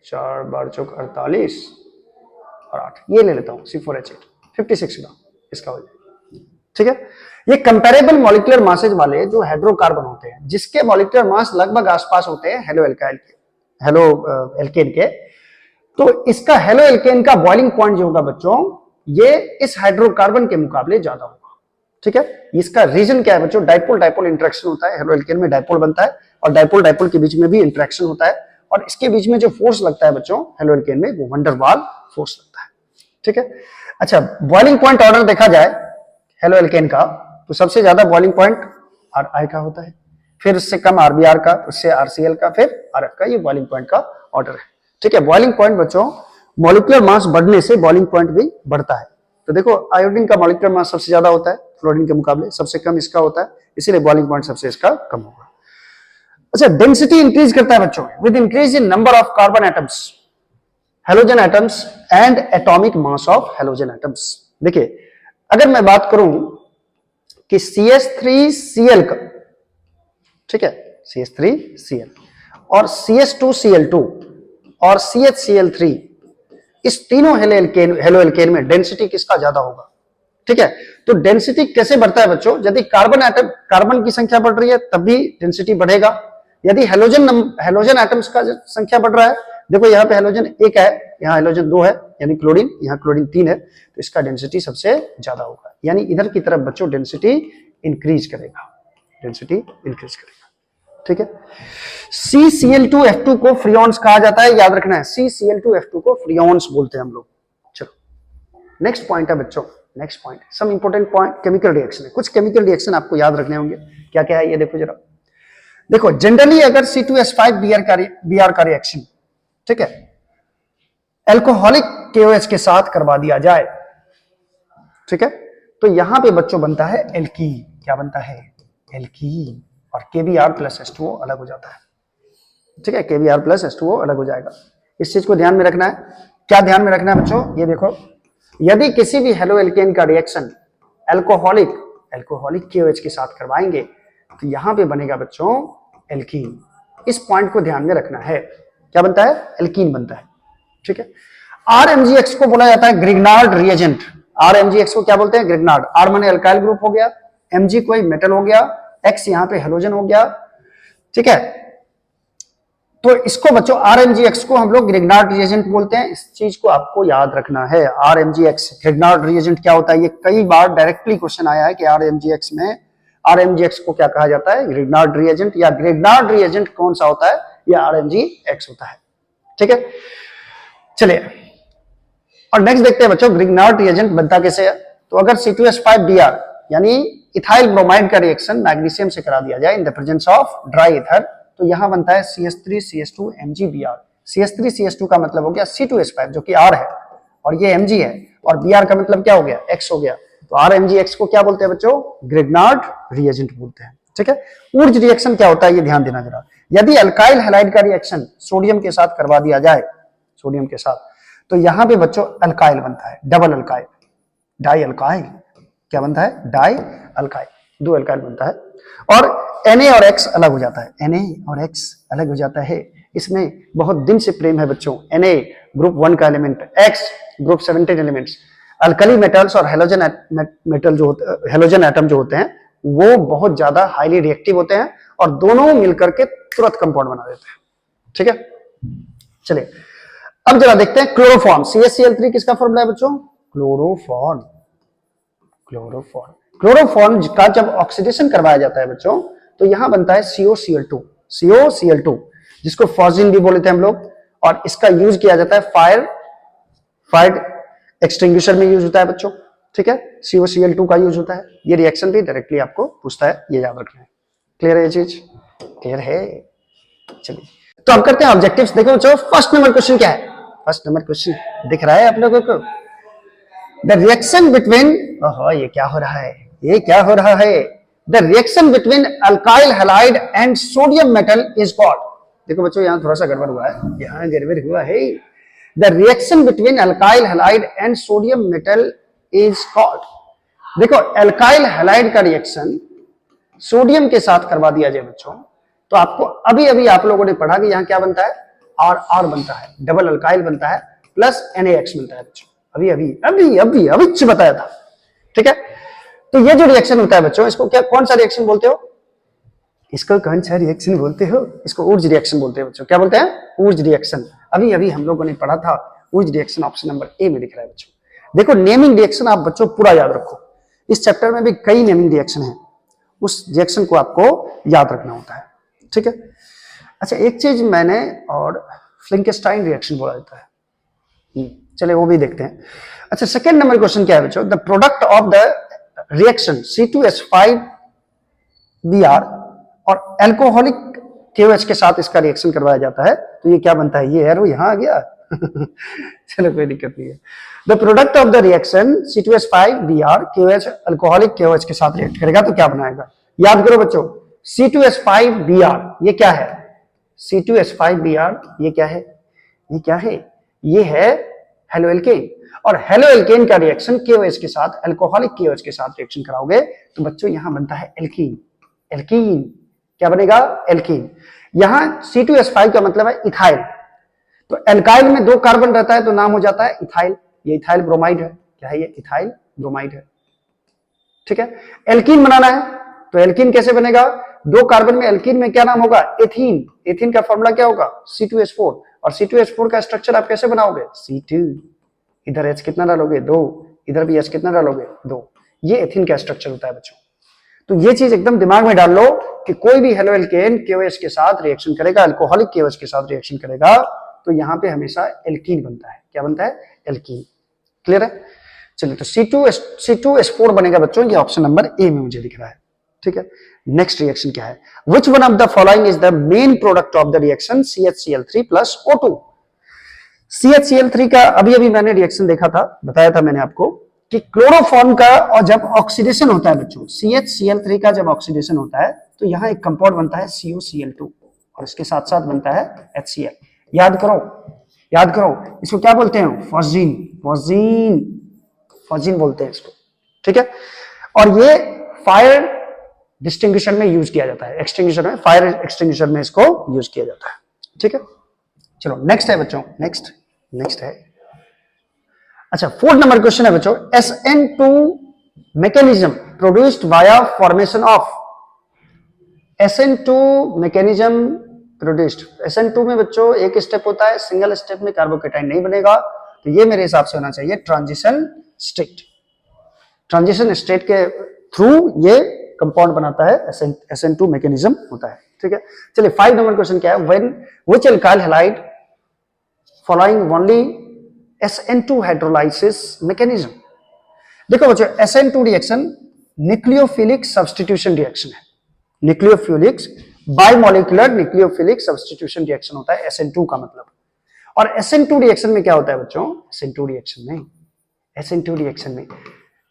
4 12 चौक 48 और 8, ये ले लेता हूं C4H8 56 ग्राम इसका हो जाएगा, ठीक है। ये कंपेरेबल मॉलिक्यूलर मासेज वाले जो हाइड्रोकार्बन होते हैं, जिसके मॉलिक्यूलर मास लगभग आसपास होते हैं हेलोएल्केन के, तो इसका हेलोएल्केन का बॉइलिंग पॉइंट जो होगा बच्चों, ये इस हाइड्रोकार्बन के मुकाबले ज्यादा होगा, ठीक है। इसका रीजन क्या है बच्चों? डाइपोल डाइपोल इंटरेक्शन होता है, हेलोएल्केन में डाइपोल बनता है और डाइपोल डाइपोल के बीच में भी इंटरेक्शन होता है, और इसके बीच में जो फोर्स लगता है बच्चों हेलोएल्केन में, वो वंडर वाल फोर्स लगता है, ठीक है। अच्छा, बॉइलिंग पॉइंट ऑर्डर देखा जाए हेलोएल्केन का, तो सबसे ज्यादा बॉइलिंग पॉइंट RI का होता है, फिर उससे कम RBr का, उससे RCl का, फिर RF का। ये बॉइलिंग पॉइंट का ऑर्डर है, ठीक है। बॉइलिंग पॉइंट बच्चों, मॉलिक्यूलर मास बढ़ने से बॉइलिंग पॉइंट भी बढ़ता है। तो देखो आयोडीन का मॉलिक्यूलर मास सबसे ज्यादा होता है फ्लोरीन के मुकाबले, सबसे कम इसका होता है, इसीलिए बॉइलिंग पॉइंट सबसे इसका कम होगा। अच्छा, डेंसिटी इंक्रीज करता है बच्चों with increase in number of carbon atoms, halogen atoms and atomic mass of halogen atoms. देखिए अगर मैं बात करूं कि CH3Cl का, ठीक है, CH3Cl और CH2Cl2 और CHCl3, इस तीनों हेलोएल्केन में डेंसिटी किसका ज्यादा होगा, ठीक है। तो डेंसिटी कैसे बढ़ता है बच्चों? यदि कार्बन की संख्या बढ़ रही है तब भी डेंसिटी बढ़ेगा। यदि हेलोजन एटम्स का संख्या बढ़ रहा है, देखो यहाँ पे हेलोजन 1 है, यहाँ हेलोजन 2 है, यानी क्लोरीन, यहाँ क्लोरीन 3 है, तो इसका डेंसिटी सबसे ज्यादा होगा, यानी इधर की तरफ बच्चों डेंसिटी इंक्रीज करेगा, डेंसिटी इंक्रीज करेगा, ठीक है। CCl2F2 को फ्रियोन्स कहा जाता है, याद रखना है, CCl2F2 को फ्रियोन्स बोलते हैं हम लोग। चलो नेक्स्ट पॉइंट है बच्चों, next point some important point, chemical reaction है। कुछ केमिकल रिएक्शन आपको याद रखने होंगे, क्या क्या है ये देखो जरा। देखो जनरली अगर C2H5Br का रिएक्शन, ठीक है, एल्कोहलिक KOH के साथ करवा दिया जाए, ठीक है, तो यहां पे बच्चों बनता है एल्कीन। क्या बनता है? एल्कीन। और KBr प्लस H2O अलग हो जाता है, ठीक है, KBr प्लस H2O अलग हो जाएगा। इस चीज को ध्यान में रखना है। क्या ध्यान में रखना है बच्चों? ये देखो, यदि किसी भी हेलोएल्केन का रिएक्शन एल्कोहलिक KOH के साथ करवाएंगे तो यहां पे बनेगा बच्चों एल्कीन। इस पॉइंट को ध्यान में रखना है। क्या बनता है? एल्कीन बनता है, ठीक है। RMgX को बोला जाता है ग्रिग्नार्ड रिएजेंट। RMgX को क्या बोलते हैं? ग्रिग्नार्ड। R माने अल्काइल ग्रुप हो गया, Mg कोई मेटल हो गया, X यहां पे हेलोजन हो गया, ठीक है। तो इसको बच्चों RMgX को हम लोग ग्रिग्नार्ड रिएजेंट बोलते हैं। इस चीज को आपको याद रखना है। RMgX ग्रिग्नार्ड रिएजेंट क्या होता है? ये कई बार डायरेक्टली क्वेश्चन आया है कि RMgX को क्या कहा जाता है? Grignard reagent. या ग्रिग्नार्ड रिएजेंट कौन सा होता है? ये RMgX होता है, ठीक है। चलिए और नेक्स्ट देखते हैं बच्चों ग्रिग्नार्ड रिएजेंट बनता कैसे है। तो अगर C2H5Br यानी इथाइल ब्रोमाइड का रिएक्शन मैग्नीशियम से करा दिया जाए in the presence of dry ether, तो यहाँ बनता है CH3CH2 MgBr। CH3CH2 का मतलब हो गया C2H5 जो कि R है, और ये Mg है, और Br का मतलब क्या हो गया, X हो गया। तो RMgX को क्या बोलते हैं बच्चों, ग्रिग्नार्ड रिएजेंट बोलते हैं। ठीक है, ऊर्ज रिएक्शन क्या होता है ये ध्यान देना जरा। यदि अल्काइल हैलाइड का रिएक्शन सोडियम के साथ करवा दिया जाए, सोडियम के साथ, तो यहां पे बच्चों अल्काइल बनता है, डबल अल्काइल, डाई अल्काइल। क्या बनता है, डाई अल्काइल, दो अल्काइल बनता है। और Na और X अलग हो जाता है, Na और X अलग हो जाता है। इसमें बहुत दिन से प्रेम है बच्चों। Na ग्रुप 1 का element, X group 17 elements. Alkali metals और हेलोजन मेटल जो होते, हेलोजन एटम जो होते हैं वो बहुत ज्यादा हाईली रिएक्टिव होते हैं और दोनों मिलकर के तुरंत कंपाउंड बना देते हैं। ठीक है, चलिए अब जरा देखते हैं क्लोरोफॉर्म। CaCl3 किसका फॉर्मूला है बच्चों, क्लोरोफॉर्म। क्लोरोफॉर्म, क्लोरोफॉर्म का जब ऑक्सीडेशन करवाया जाता है बच्चों तो यहां बनता है COCl2, COCl2 जिसको फॉस्जिन भी बोलते हैं हम लोग, और इसका यूज किया जाता है फायर एक्सटिंग्विशर में यूज होता है बच्चों। ठीक है, COCl2 का यूज होता है। ये रिएक्शन भी डायरेक्टली आपको पूछता है, ये याद रखना है। क्लियर है ये चीज, क्लियर है। चलिए तो अब करते हैं ऑब्जेक्टिव्स। देखो बच्चों फर्स्ट नंबर क्वेश्चन क्या है, फर्स्ट नंबर क्वेश्चन दिख रहा है आप लोगों को, द रिएक्शन बिटवीन, ओहो ये क्या हो रहा है, ये क्या हो रहा है, the reaction between alkyl halide and sodium metal is called. देखो बच्चों यहां थोड़ा सा गड़बड़ हुआ है, यहां गड़बड़ हुआ है। The reaction between alkyl halide and sodium metal is called. देखो अल्काइल हैलाइड का रिएक्शन सोडियम के साथ करवा दिया जाए बच्चों, तो आपको अभी अभी आप लोगों ने पढ़ा कि यहां क्या बनता है, R बनता है, डबल अल्काइल बनता है, प्लस NaX मिलता है बच्चों। अभी अभी अभी अभी अभी बताया था। ठीक है, तो ये जो रिएक्शन होता है बच्चों, इसको क्या, कौन सा रिएक्शन बोलते हो, इसको कौन सा रिएक्शन बोलते हो, इसको ऊर्ज रिएक्शन बोलते हैं बच्चों। क्या बोलते हैं, ऊर्ज रिएक्शन। अभी अभी हम लोगों ने पढ़ा था Wurtz reaction, option number A में दिख रहा है बच्चों। देखो नेमिंग रिएक्शन आप बच्चों पूरा याद रखो, इस चैप्टर में भी कई नेमिंग रिएक्शन है, उस रिएक्शन को आपको याद रखना होता है। ठीक है, अच्छा एक चीज मैंने, और फ्लिंकस्टाइन रिएक्शन बोला जाता है, चले वो भी देखते हैं। अच्छा सेकंड नंबर क्वेश्चन क्या है बच्चों, the product of the reaction C2H5Br और एल्कोहलिक KOH के साथ इसका रिएक्शन करवाया जाता है, तो ये क्या बनता है, ये एरो यहां आ गया चलो कोई दिक्कत नहीं है। The product of the reaction C2H5Br KOH alcoholic KOH के साथ रिएक्ट करेगा तो क्या बनाएगा, याद करो बच्चों C2H5Br ये क्या है, C2H5Br ये क्या है, ये क्या है, ये है हेलोएल्केन, और हेलोएल्केन का रिएक्शन KOH के साथ, अल्कोहलिक KOH के साथ रिएक्शन कराओगे तो बच्चों यहां बनता है एल्कीन। एल्कीन क्या बनेगा, एल्कीन। यहां C2H5 का मतलब है इथाइल, तो एल्काइल में 2 कार्बन रहता है तो नाम हो जाता है इथाइल, ये इथाइल ब्रोमाइड है। क्या है ये, इथाइल ब्रोमाइड है। ठीक है, एल्कीन बनाना है तो एल्कीन कैसे बनेगा, 2 कार्बन में एल्कीन में क्या नाम होगा, एथीन। एथीन का फॉर्मूला क्या होगा, C2H4, और C2H4 का स्ट्रक्चर आप कैसे बनाओगे, C2, इधर H कितना डालोगे 2, इधर भी H कितना डालोगे 2, ये एथीन का स्ट्रक्चर होता है बच्चों। तो ये चीज एकदम दिमाग में डाल लो कि कोई भी हेलोएल्केन KOH के साथ रिएक्शन करेगा, अल्कोहलिक KOH के साथ रिएक्शन करेगा तो यहां पे हमेशा एल्कीन बनता है। क्या बनता है, एल्कीन। क्लियर है, चलिए तो C2H4 बनेगा बच्चों, ये ऑप्शन नंबर ए में मुझे दिख रहा है। ठीक है, नेक्स्ट रिएक्शन क्या है, which one of the following is the main product of the reaction CHCl3 plus O2। CHCl3 का अभी अभी मैंने रिएक्शन देखा था, बताया था मैंने आपको कि क्लोरोफॉर्म का और जब ऑक्सीडेशन होता है बच्चों, CHCl3 का जब ऑक्सीडेशन होता है तो यहां एक कंपाउंड बनता है COCl2 और इसके साथ साथ बनता है HCl। याद करो, याद करो, इसको क्या बोलते हैं, फॉस्जीन, फॉस्जीन, फॉस्जीन बोलते हैं इसको। ठीक है, और ये फायर डिस्टिंग्विशर में यूज किया जाता है, एक्सटिंग्विशर में, फायर एक्सटिंग्विशर में इसको यूज किया जाता है। ठीक है, चलो नेक्स्ट है बच्चों, नेक्स्ट है, अच्छा 4th नंबर क्वेश्चन है बच्चों, SN2 mechanism produced via formation of. SN2 mechanism produced, SN2 में बच्चों एक स्टेप होता है, सिंगल स्टेप में कार्बोकेटाइन नहीं बनेगा, तो ये मेरे हिसाब से होना चाहिए ट्रांजिशन स्टेट। ट्रांजिशन स्टेट के थ्रू ये कंपाउंड बनाता है, SN2 मैकेनिज्म होता है। ठीक है, चलिए 5 नंबर क्वेश्चन क्या है, when which alkyl halide following only SN2 hydrolysis mechanism. देखो बच्चों SN2 reaction nucleophilic substitution reaction है, nucleophilic bimolecular nucleophilic substitution reaction होता है SN2 का मतलब। और SN2 रिएक्शन में क्या होता है बच्चों, SN2 रिएक्शन में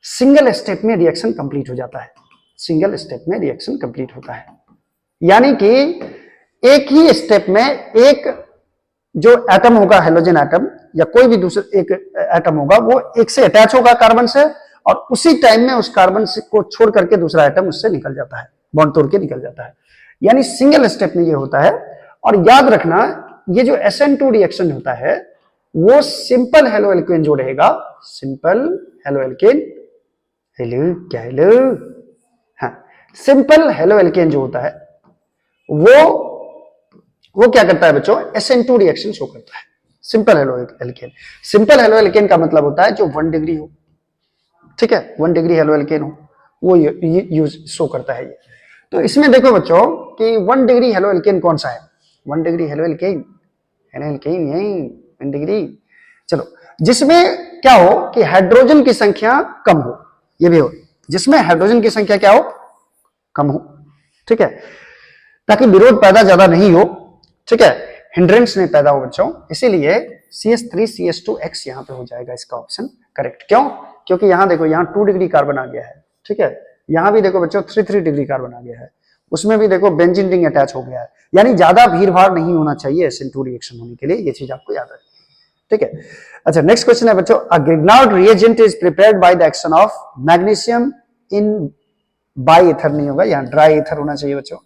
सिंगल स्टेप में रिएक्शन कंप्लीट हो जाता है, सिंगल स्टेप में रिएक्शन कंप्लीट होता है। यानी कि एक ही स्टेप में एक जो एटम होगा, हेलोजन एटम या कोई भी दूसरा एक एटम होगा, वो एक से अटैच होगा कार्बन से, और उसी टाइम में उस कार्बन को छोड़ करके दूसरा एटम उससे निकल जाता है, बॉन्ड तोड़ के निकल जाता है। यानी सिंगल स्टेप में ये होता है। और याद रखना, ये जो SN2 रिएक्शन होता है वो सिंपल हेलो एल्केन जो रहेगा, सिंपल हेलो एल्केन, हेलो क्या हेलो, हाँ, सिंपल हेलो एल्केन जो होता है वो क्या करता है बच्चों, SN2 रिएक्शन शो करता है। Simple halo alkane, simple hello alkane का मतलब होता है जो 1 डिग्री हो, ठीक है, 1 डिग्री हेलो एल्केन हो, वो यूज शो करता है ये। तो इसमें देखो बच्चों कि 1 डिग्री हेलो एल्केन कौन सा है, 1 डिग्री हेलो एल्केन यही 1 डिग्री। चलो, जिसमें क्या हो कि हाइड्रोजन की संख्या कम हो, ये भी हो, जिसमें हाइड्रोजन की संख्या क्या हो, कम हो, ठीक है, ताकि विरोध पैदा ज्यादा नहीं हो, ठीक है, हिंड्रेंस नहीं पैदा हो बच्चों। इसीलिए CH3CH2X यहां पे हो जाएगा इसका ऑप्शन करेक्ट। क्यों? क्योंकि यहां देखो, यहां 2 डिग्री कार्बन आ गया है, ठीक है, यहां भी देखो बच्चों 3 डिग्री कार्बन आ गया है, उसमें भी देखो बेंजीन रिंग अटैच हो गया है। यानी ज्यादा भीड़ भाड़ नहीं होना चाहिए SN2 रिएक्शन होने के लिए, ये चीज आपको याद रखनी, ठीक है। अच्छा, नेक्स्ट क्वेश्चन है बच्चों, a Grignard reagent is prepared by the action of magnesium in by ether, नहीं होगा, यहां ड्राई ईथर होना चाहिए बच्चों,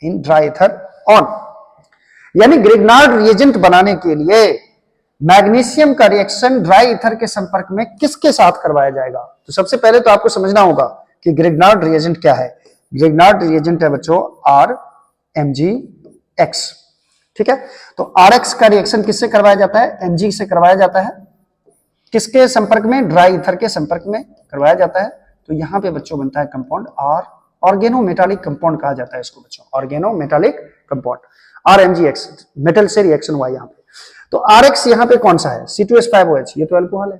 इन ड्राई ईथर ऑन। यानी ग्रिग्नार्ड रिएजेंट बनाने के लिए मैग्नीशियम का रिएक्शन ड्राई ईथर के संपर्क में किसके साथ करवाया जाएगा? तो सबसे पहले तो आपको समझना होगा कि ग्रिग्नार्ड रिएजेंट क्या है। ग्रिग्नार्ड रिएजेंट है बच्चों RMgX, ठीक है। तो RX का रिएक्शन किससे करवाया जाता है? Mg से करवाया जाता है। किसके संपर्क में? ड्राई ईथर के संपर्क में करवाया जाता है। तो यहां पे बच्चों बनता है कंपाउंड ऑर्गेनोमेटालिक कंपाउंड कहा जाता है इसको बच्चों, ऑर्गेनोमेटालिक कंपाउंड RMgX, मेटल से रिएक्शन हुआ यहाँ पे। तो RX यहाँ पे कौन सा है? C2H5OH, ये तो अल्कोहल है,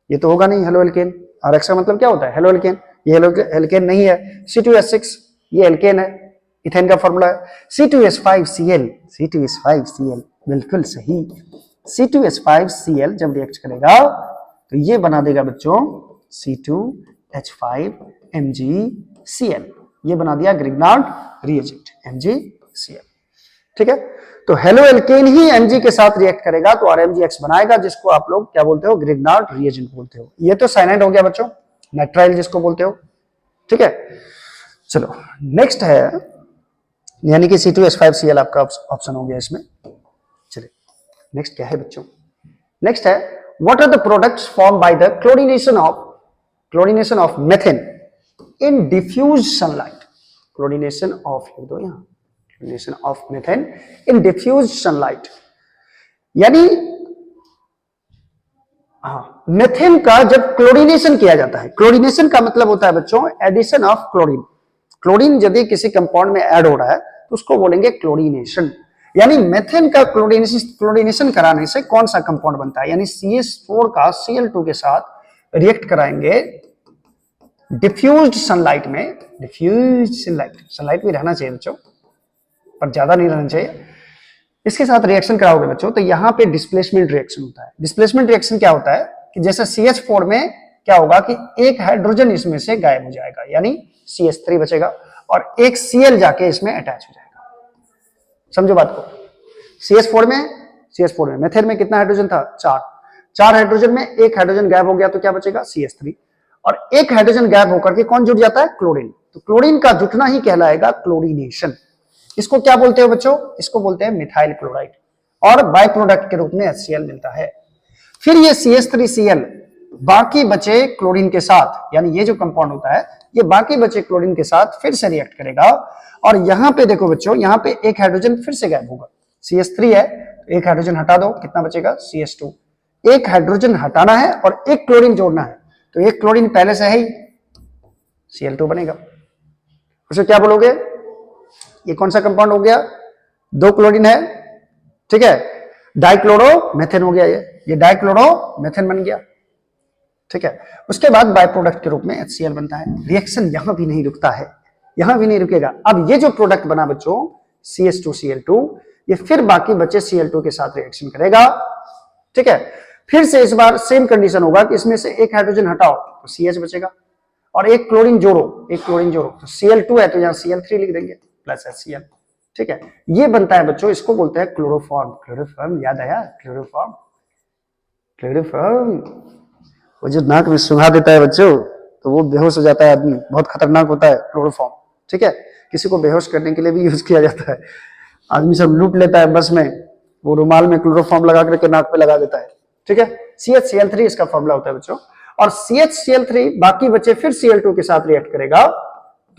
ये तो होगा नहीं हेलो एल्केन। RX का मतलब क्या होता है? हेलो एल्केन, ये हेलो एल्केन नहीं है। C2H6 ये एल्केन है, इथेन का फॉर्मूला है। C2H5Cl, C2H5Cl बिल्कुल सही। C2H5Cl जब रिएक्ट करेगा तो ये बना देगा बच्चों C2H5MgCl, ये बना दिया ग्रिग्नार्ड रिएजेंट MgCl, ठीक है। तो हेलो एल्केन ही Mg के साथ रिएक्ट करेगा तो RMgX बनाएगा, जिसको आप लोग क्या बोलते हो? ग्रिग्नार्ड रिएजेंट बोलते हो। ये तो साइनाइड हो गया बच्चों, नाइट्राइल जिसको बोलते हो, ठीक है। चलो नेक्स्ट है, यानी कि C2H5Cl आपका ऑप्शन हो गया इसमें। चलिए नेक्स्ट क्या है बच्चों? नेक्स्ट है, what are the products form by the chlorination of methane in diffuse sunlight. Chlorination of, लिख दो यहां, chlorination of methane in diffuse sunlight. यानी हाँ, मेथेन का जब क्लोरीनेशन किया जाता है, क्लोरीनेशन का मतलब होता है बच्चों एडिशन ऑफ क्लोरीन। क्लोरीन यदि किसी कंपाउंड में ऐड हो रहा है तो उसको बोलेंगे क्लोरीनेशन। यानी मेथेन का क्लोरीनेशन कराने से कौन सा कंपाउंड बनता है? यानी CH4 का Cl2 के साथ रिएक्ट कराएंगे डिफ्यूज्ड सनलाइट में। डिफ्यूज्ड सनलाइट भी रहना चाहिए बच्चों, पर ज्यादा नहीं रहना चाहिए। इसके साथ रिएक्शन कराओगे बच्चों तो यहां पे डिस्प्लेसमेंट रिएक्शन होता है। डिस्प्लेसमेंट रिएक्शन क्या होता है कि जैसे CH4 में क्या होगा कि एक हाइड्रोजन इसमें से गायब हो जाएगा, यानी CH3 बचेगा, और एक Cl जाके इसमें अटैच हो जाएगा। समझो बात को। CH4 में मेथेन में कितना हाइड्रोजन था? 4 हाइड्रोजन में एक हाइड्रोजन गायब हो गया तो क्या बचेगा? CH3, और एक हाइड्रोजन गायब होकर के कौन जुट जाता है? क्लोरीन। तो क्लोरीन का जुटना ही कहलाएगा क्लोरीनेशन। इसको क्या बोलते हो बच्चों? इसको बोलते हैं मिथाइल क्लोराइड, और बाय प्रोडक्ट के रूप में HCl मिलता है। फिर ये CH3Cl बाकी बचे क्लोरीन के साथ, यानी ये जो कंपाउंड होता है ये बाकी बचे क्लोरीन के साथ फिर से रिएक्ट करेगा, और यहां पे देखो बच्चों, यहां पे एक हाइड्रोजन फिर से गायब होगा। CH3 है, एक हाइड्रोजन हटा दो, कितना बचेगा? CH2। एक हाइड्रोजन हटाना है और एक क्लोरीन जोड़ना है, तो एक क्लोरीन पहले से है ही, Cl2 बनेगा। उसे क्या बोलोगे? ये कौन सा कंपाउंड हो गया? 2 क्लोरीन है, ठीक है, डाइक्लोरो मेथेन हो गया, ये डाइक्लोरो मेथेन बन गया, ठीक है। उसके बाद बाय प्रोडक्ट के रूप में HCl बनता है। रिएक्शन यहां भी नहीं रुकता है, यहां भी नहीं रुकेगा। अब ये जो प्रोडक्ट बना बच्चों CH2Cl2, ये फिर बाकी बचे Cl2 के साथ रिएक्शन करेगा, ठीक है। फिर से इस बार सेम कंडीशन होगा कि इसमें से एक हाइड्रोजन हटाओ तो CH बचेगा, और एक क्लोरीन जोड़ो, तो Cl2 है तो यहां Cl3 लिख देंगे प्लस HCl, ठीक है। ये बनता है बच्चों, इसको बोलते हैं क्लोरोफॉर्म। याद आया? क्लोरोफॉर्म वो जो नाक में सुंघा देता है बच्चों तो वो बेहोश हो जाता है आदमी, बहुत खतरनाक होता है क्लोरोफॉर्म, ठीक है। किसी को बेहोश करने के लिए भी यूज किया जाता है। आदमी सब लूट लेता है बस में, वो रुमाल में क्लोरोफॉर्म लगा करके नाक पे लगा देता है, ठीक है। CHCl3 इसका फॉर्मूला होता है बच्चों, और CHCl3 बाकी बचे फिर Cl2 के साथ रिएक्ट करेगा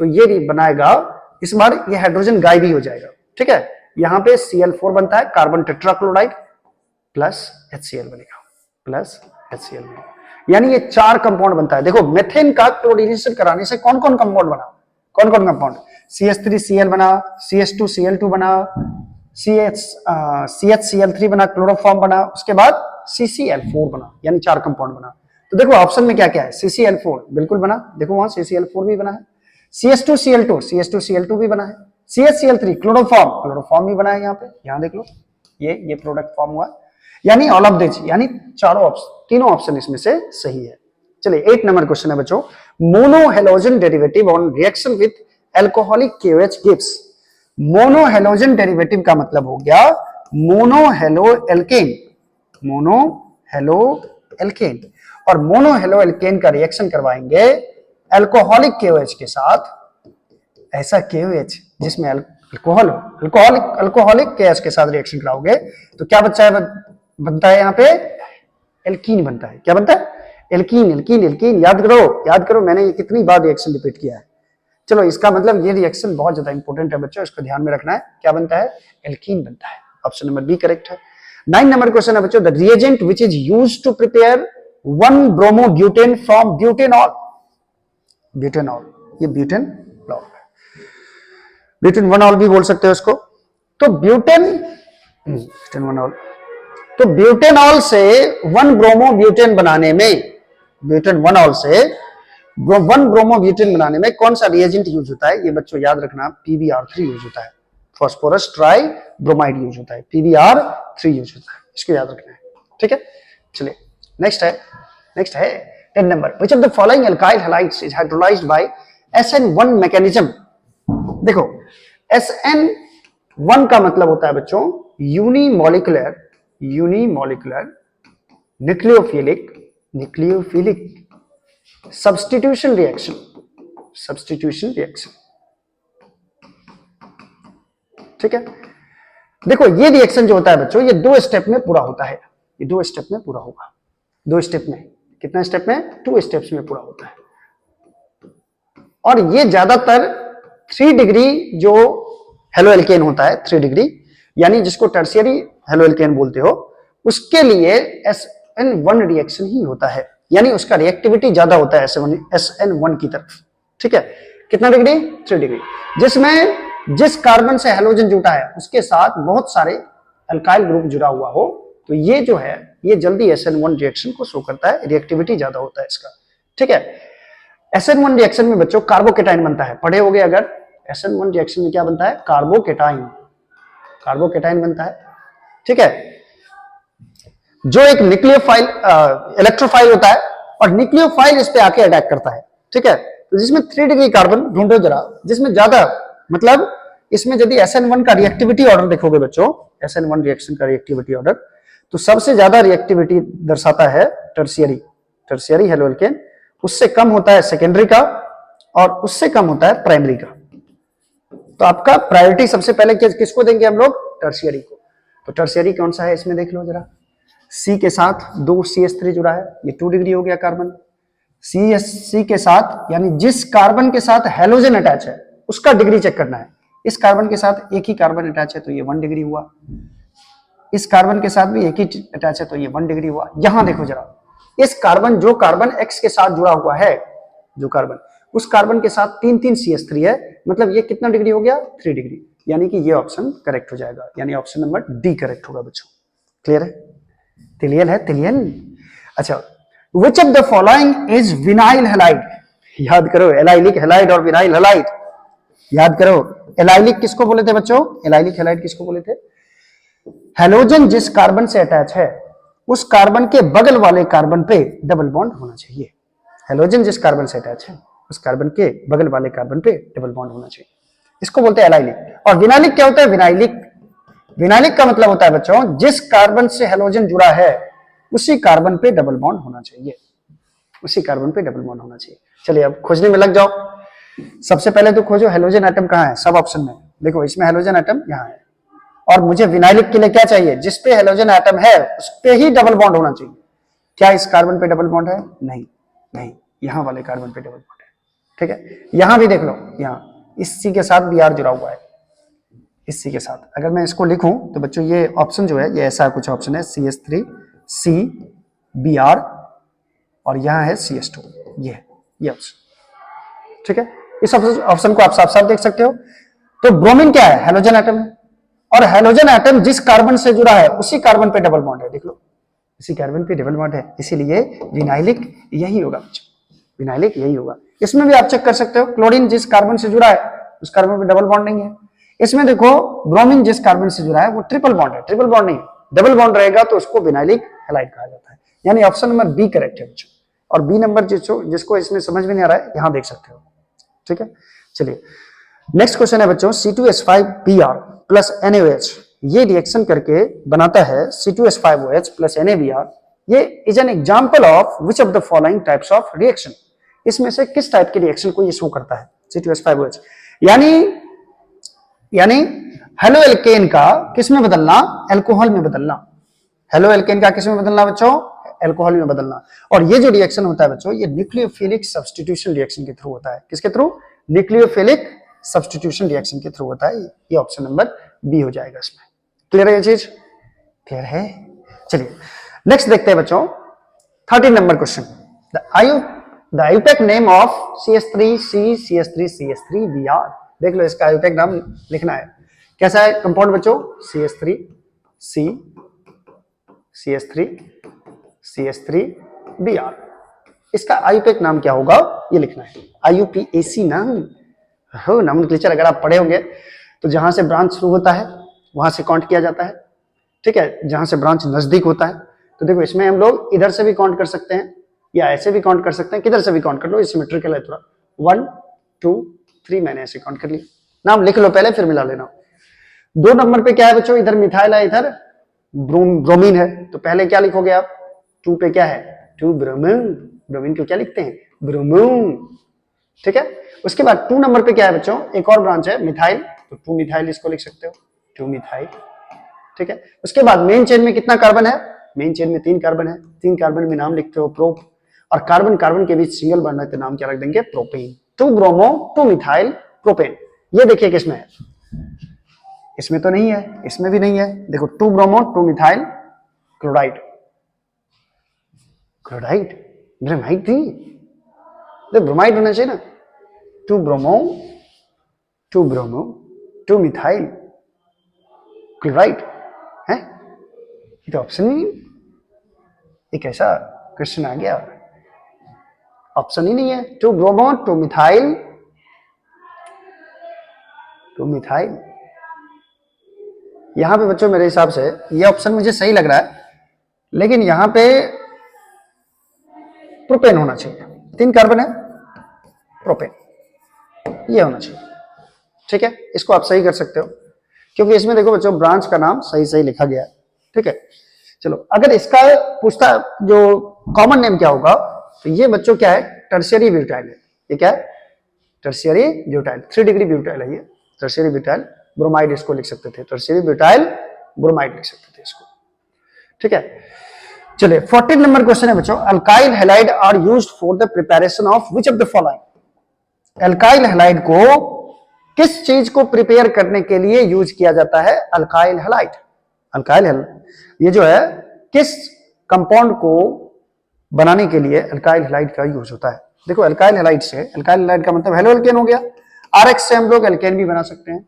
तो ये बनाएगा, इस बार ये हाइड्रोजन गायब ही हो जाएगा, ठीक है। यहां पे Cl4 बनता है, कार्बन टेट्राक्लोराइड प्लस HCl बनेगा, प्लस HCl बनेगा, यानी ये 4 कंपाउंड बनता है। देखो मेथेन का क्लोरीनेशन कराने से कौन कौन कंपाउंड बना, कौन कौन कंपाउंड, CH3Cl बना, CH2Cl2 बना, CHCl3 बना, क्लोरोफॉर्म बना, उसके बाद CCl4 बना, यानी 4 कंपाउंड बना। तो देखो ऑप्शन में क्या क्या है, CCl4 बिल्कुल बना, देखो वहां CCl4 भी बना है, CH2Cl2 भी बना है, CHCl3 क्लोरोफॉर्म भी बना है, यहाँ पे यहाँ देख लो, ये प्रोडक्ट फॉर्म हुआ, यानी ऑल ऑफ दिस, यानी तीनों ऑप्शन इसमें से सही है। चलिए 8 नंबर क्वेश्चन है बच्चों, monohalogen derivative on reaction with alcoholic KOH gives. Monohalogen derivative का मतलब हो गया मोनोहेलो एल्केन, और मोनोहेलो एल्केन का रिएक्शन करवाएंगे एल्कोहलिक KOH के साथ, ऐसा KOH जिसमें अल्कोहल हो, अल्कोहलिक KOH के साथ रिएक्शन कराओगे तो क्या बनता है यहाँ पे एल्कीन बनता है। क्या बनता है? एल्कीन। याद करो मैंने ये कितनी बार रिएक्शन रिपीट किया है। चलो इसका मतलब ये रिएक्शन बहुत ज्यादा इंपॉर्टेंट है बच्चों, इसको ध्यान में रखना है। क्या बनता है? एल्कीन बनता है। ऑप्शन नंबर बी करेक्ट है। 9 नंबर क्वेश्चन है बच्चों, the reagent which is used to prepare 1 bromobutane from butanol. ये ब्यूटेनॉल, ब्यूटेनॉल भी बोल सकते हो इसको। तो ब्यूटेनॉल से 1 ब्रोमोब्यूटेन बनाने में, कौन सा रिएजेंट यूज होता है? ये बच्चों याद रखना, PbR3 यूज होता है। फॉस्फोरस ट्राई ब्रोमाइड यूज होता है, PbR3 यूज होता है, इसको याद रखना है। ठीक है, चलिए नेक्स्ट है 10 number, which of the following alkyl halides is hydrolysed bye SN1 mechanism. देखो SN1 का मतलब होता है बच्चों यूनिमोलिकुलर न्यूक्लियोफिलिक सब्स्टिट्यूशन रिएक्शन। ठीक है, देखो ये रिएक्शन जो होता है बच्चों, ये 2 स्टेप में पूरा होता है। ये 2 स्टेप में पूरा होगा। 2 स्टेप में, कितना स्टेप में? 2 स्टेप्स में पूरा होता है। और ये ज्यादातर 3 डिग्री जो हेलोएल्केन होता है, 3 डिग्री, यानी जिसको टर्शियरी हेलोएल्केन बोलते हो, उसके लिए SN1 रिएक्शन ही होता है, यानी उसका रिएक्टिविटी ज्यादा होता है SN1 की तरफ। ठीक है, कितना डिग्री? 3 डिग्री, जिसमें जिस कार्बन से हेलोजन जुटा है उसके साथ बहुत सारे अल्काइल ग्रुप जुड़ा हुआ हो, तो ये जो है ये जल्दी SN1 रिएक्शन को शो करता है, रिएक्टिविटी ज्यादा होता है इसका। ठीक है, SN1 रिएक्शन में बच्चों कार्बोकेटाइन बनता है, पढ़े होगे अगर। SN1 रिएक्शन में क्या बनता है? कार्बोकेटाइन बनता है। ठीक है, जो एक न्यूक्लियोफाइल इलेक्ट्रोफाइल होता है, और न्यूक्लियोफाइल इस पे आके अटैक करता है। ठीक है, तो जिसमें 3 डिग्री कार्बन ढूंढो जरा, जिसमें ज्यादा, मतलब इसमें यदि SN1 का रिएक्टिविटी ऑर्डर देखोगे बच्चों, SN1 रिएक्शन का रिएक्टिविटी ऑर्डर, तो सबसे ज्यादा रिएक्टिविटी दर्शाता है टर्शियरी हेलोएल्केन, उससे कम होता है सेकेंडरी का, और उससे कम होता है प्राइमरी का। तो आपका प्रायोरिटी सबसे पहले किसको देंगे हम लोग? टर्शियरी को। तो टर्शियरी कौन सा है इसमें देख लो जरा। C के साथ 2 CH3 जुड़ा है, ये 2 डिग्री हो गया कार्बन। C के साथ, यानी जिस कार्बन के साथ हेलोजन अटैच है उसका डिग्री चेक करना है। इस कार्बन के साथ एक ही कार्बन अटैच है तो ये 1 डिग्री हुआ, इस कार्बन के साथ भी एक ही अटैच है तो ये 1 डिग्री हुआ। यहां देखो जरा, इस कार्बन, जो कार्बन X के साथ जुड़ा हुआ है, जो कार्बन, उस कार्बन के साथ 3 CH3 है, मतलब ये कितना डिग्री हो गया? 3 डिग्री, यानी कि ये ऑप्शन करेक्ट हो जाएगा, यानी ऑप्शन नंबर डी करेक्ट होगा बच्चों। क्लियर है? तिलियल। अच्छा, which of the following is vinyl halide? याद करो, एलाइलिक हैलाइड और विनाइल हैलाइड। याद करो, एलाइलिक किसको बोले थे बच्चों? एलाइलिक हैलाइड किसको बोले थे? हेलोजन जिस कार्बन से अटैच है उस कार्बन के बगल वाले कार्बन पे डबल बॉन्ड होना चाहिए। हेलोजन जिस कार्बन से अटैच है उस कार्बन के बगल वाले कार्बन पे डबल बॉन्ड होना चाहिए, इसको बोलते हैं एलाइलिक। और विनाइलिक क्या होता है? विनाइलिक, विनाइलिक का मतलब होता है बच्चों जिस कार्बन से हेलोजन जुड़ा है उसी कार्बन पे डबल बॉन्ड होना चाहिए, उसी कार्बन पे डबल बॉन्ड होना चाहिए। चलिए अब खोजने में लग जाओ। सबसे पहले तो खोजो हेलोजन एटम कहाँ है, सब ऑप्शन में। देखो इसमें हेलोजन एटम यहाँ है, और मुझे विनाइलिक के लिए क्या चाहिए? जिस पे हेलोजन एटम है उस पे ही डबल बॉन्ड होना चाहिए। क्या इस कार्बन पे डबल बॉन्ड है? नहीं, नहीं, यहां वाले कार्बन पे डबल बॉन्ड है। ठीक है, यहां भी देख लो, यहां इस सी के साथ Br जुड़ा हुआ है, इस सी के साथ। अगर मैं इसको लिखूं तो बच्चों ये ऑप्शन जो है ये ऐसा कुछ ऑप्शन है, CH3 C Br और यहां है CH2, ये ऑप्शन। ठीक है, इस ऑप्शन को आप साफ साफ देख सकते हो। तो ब्रोमीन क्या है? हेलोजन एटम है, और हेलोजन एटम जिस कार्बन से जुड़ा है उसी कार्बन पे डबल बॉन्ड है। देख लो, इसी कार्बन पे डबल बॉन्ड है, इसीलिए विनाइलिक यही होगा बच्चों, विनाइलिक यही होगा। इसमें भी आप चेक कर सकते हो, क्लोरीन जिस कार्बन से जुड़ा है उस कार्बन पे डबल बॉन्ड नहीं है। इसमें देखो ब्रोमीन जिस कार्बन से जुड़ा है वो ट्रिपल बॉन्ड है, ट्रिपल बॉन्ड नहीं, डबल बॉन्ड रहेगा तो उसको विनाइलिक हैलाइड कहा जाता है। यानी ऑप्शन नंबर बी करेक्ट है बच्चों। और बी नंबर जिसको इसमें समझ में नहीं आ रहा है यहां देख सकते हो। ठीक है, चलिए नेक्स्ट क्वेश्चन है बच्चों, C2H5Br प्लस NaOH ये रिएक्शन करके बनाता है C2H5OH प्लस NaBr। ये is an example of which of the following types of reaction? इसमें से किस टाइप के रिएक्शन को ये शो करता है? C2H5OH यानी हेलो एल्केन का किस में बदलना? अल्कोहल में बदलना। हेलो एल्केन का किस में बदलना बच्चों? अल्कोहल में बदलना। और ये जो रिएक्शन होता है बच्चों ये न्यूक्लियोफिलिक सब्स्टिट्यूशन रिएक्शन के थ्रू होता है। किसके थ्रू? न्यूक्लियोफिलिक सब्स्टिट्यूशन रिएक्शन के थ्रू होता है। ये ऑप्शन नंबर बी हो जाएगा इसमें। क्लियर है ये चीज? क्लियर है। चलिए नेक्स्ट देखते हैं बच्चों 13 number question. The IUPAC name of CH3C CH3CH3Br। देख लो इसका आयुपेक नाम लिखना है। कैसा है कंपाउंड बच्चों? CH3C CH3CH3Br। इसका आयुपेक नाम क्या होगा ये लिखना है। IUPAC नाम हो, नोमेनक्लेचर अगर आप पढ़े होंगे तो जहां से ब्रांच शुरू होता है वहां से काउंट किया जाता है। ठीक है, जहां से ब्रांच नजदीक होता है। तो देखो इसमें हम लोग इधर से भी काउंट कर सकते हैं या ऐसे भी काउंट कर सकते हैं, किधर से भी काउंट कर लो, ये सिमेट्रिकल है थोड़ा। 1 2 3 मैंने ऐसे काउंट कर लिया। नाम लिख लो पहले फिर मिला लेना। 2 नंबर पे क्या है बच्चों? इधर मिथाइल है, इधर ब्रोमीन है। तो पहले क्या लिखोगे आप? 2 पे क्या है? 2 ब्रोमीन। ब्रोमीन को क्या लिखते हैं? ब्रोमीन। ठीक है, उसके बाद 2 नंबर पे क्या है बच्चों? एक और ब्रांच है मिथाइल, तो 2 मिथाइल इसको लिख सकते हो, 2 मिथाइल। ठीक है, उसके बाद मेन चेन में कितना कार्बन है? मेन चेन में 3 कार्बन है। 3 कार्बन में नाम लिखते हो प्रोप, और कार्बन कार्बन के बीच सिंगल बॉन्ड है तो नाम क्या रख देंगे? प्रोपेन। 2 bromo 2 methyl propane. ये देखिए किसमें है? इसमें तो नहीं है, इसमें भी नहीं है। देखो 2 bromo 2 methyl chloride. Chloride bromide थी, तो ब्रोमाइड होना चाहिए ना। 2 ब्रोमो 2 मिथाइल क्लोराइड है। ये तो ऑप्शन ही नहीं, ये कैसा क्वेश्चन आ गया? ऑप्शन ही नहीं है। 2 ब्रोमो 2 मिथाइल 2 मिथाइल। यहां पे बच्चों मेरे हिसाब से ये ऑप्शन मुझे सही लग रहा है, लेकिन यहां पे प्रोपेन होना चाहिए। 3 कार्बन है, प्रोपेन ये होना चाहिए। ठीक है, इसको आप सही कर सकते हो क्योंकि इसमें देखो बच्चों ब्रांच का नाम सही सही लिखा गया है। ठीक है, चलो अगर इसका पूछता जो कॉमन नेम क्या होगा तो ये बच्चों क्या है? टर्शियरी ब्यूटाइल है। ये क्या है? Tertiary butyl. 3 डिग्री ब्यूटाइल है ये, टर्शियरी ब्यूटाइल ब्रोमाइड इसको लिख सकते थे, टर्शियरी ब्यूटाइल ब्रोमाइड लिख सकते थे इसको। ठीक है, चलिए 14 नंबर क्वेश्चन है बच्चों, alkyl halide are used for the preparation of which of the following. Alkyl halide को किस चीज को प्रिपेयर करने के लिए यूज किया जाता है? Alkyl halide. अल्काइल ये जो है किस कंपाउंड को बनाने के लिए अल्काइल हैलाइड का यूज होता है? देखो अल्काइल हैलाइड से, अल्काइल हैलाइड का मतलब हेलो एल्केन हो गया। RX से हम लोग एल्केन भी बना सकते हैं,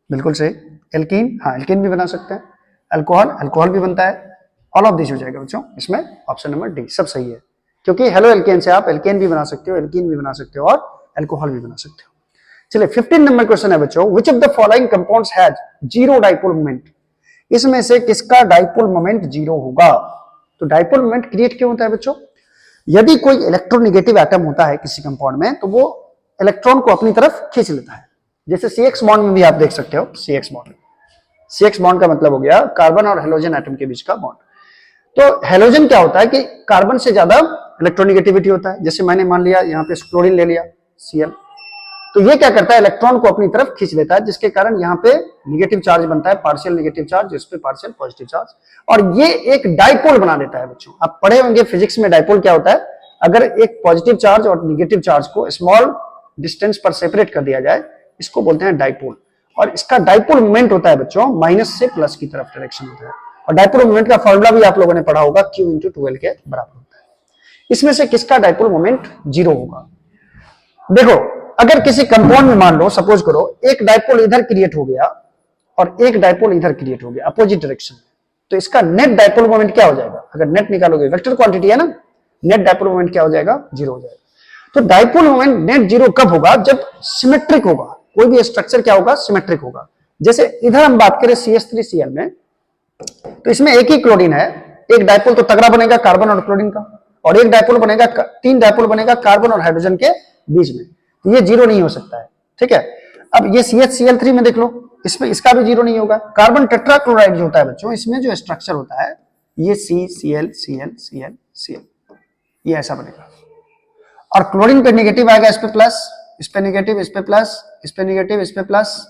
बिल्कुल सही। एल्कीन, हाँ एल्केन भी बना सकते हैं। अल्कोहल, अल्कोहल भी बनता है। ऑल ऑफ दिस हो जाएगा बच्चों इसमें। ऑप्शन नंबर डी सब सही है, क्योंकि हेलो एल्केन से आप एल्केन भी बना सकते हो, एल्कीन भी बना सकते हो और अल्कोहल भी बना सकते हो। चलिए 15 नंबर क्वेश्चन है बच्चों, विच of the following compounds has zero dipole moment, इसमें से किसका डाइपोल मोमेंट जीरो होगा। तो डाइपोल मोमेंट क्रिएट क्यों होता है बच्चों, यदि कोई इलेक्ट्रोनेगेटिव एटम होता है किसी कंपाउंड में तो वो इलेक्ट्रॉन को अपनी तरफ खींच लेता है, जैसे CX बॉन्ड में भी आप देख सकते हो, CX बॉन्ड का मतलब हो गया कार्बन और हेलोजन एटम के बीच का बॉन्ड। तो हेलोजन क्या होता है कि कार्बन से ज्यादा इलेक्ट्रोनेगेटिविटी होता है, जैसे मैंने मान लिया यहाँ पे क्लोरीन ले लिया Cl, तो ये क्या करता है इलेक्ट्रॉन को अपनी तरफ खींच लेता है, जिसके कारण यहाँ पे नेगेटिव चार्ज बनता है, पार्शियल नेगेटिव चार्ज, इस पे पार्शियल पॉजिटिव चार्ज, और ये एक डाइपोल बना देता है बच्चों। आप पढ़े होंगे फिजिक्स में डाइपोल क्या होता है, अगर एक पॉजिटिव चार्ज और नेगेटिव चार्ज को स्मॉल डिस्टेंस पर सेपरेट कर दिया जाए, इसको बोलते हैं डाइपोल, और इसका डाइपोल मोमेंट होता है बच्चों माइनस से प्लस की तरफ डायरेक्शन होता है, और डाइपोल मोमेंट का फॉर्मूला भी आप लोगों ने पढ़ा होगा, Q × 2L के बराबर होता है। इसमें से किसका डाइपोल मोमेंट जीरो होगा। देखो अगर किसी कंपाउंड में मान लो सपोज करो एक डाइपोल इधर क्रिएट हो गया और एक डाइपोल इधर क्रिएट हो गया अपोजिट डायरेक्शन में, तो इसका नेट डाइपोल मोमेंट क्या हो जाएगा, अगर नेट निकालोगे, वेक्टर क्वांटिटी है ना, नेट डाइपोल मोमेंट क्या हो जाएगा, जीरो हो जाएगा। तो डाइपोल मोमेंट नेट जीरो कब होगा, जब सिमेट्रिक होगा, कोई भी स्ट्रक्चर क्या होगा, सिमेट्रिक होगा। जैसे इधर हम बात करें CH3Cl में, तो इसमें एक ही क्लोरीन है, एक डाइपोल तो तगड़ा बनेगा कार्बन और क्लोरीन का, और एक डाइपोल बनेगा, 3 डाइपोल बनेगा कार्बन और हाइड्रोजन के बीच में, तो ये जीरो नहीं हो सकता है, ठीक है। अब ये CHCl3 में देख लो, इसमें इसका भी जीरो नहीं होगा। कार्बन टेट्राक्लोराइड जो होता है बच्चों, इसमें जो स्ट्रक्चर होता है ये CCl, ये ऐसा बनेगा, और क्लोरीन पे नेगेटिव आएगा, इस पे प्लस, इस पे नेगेटिव, इस पे प्लस, इस पे नेगेटिव, इस पे प्लस,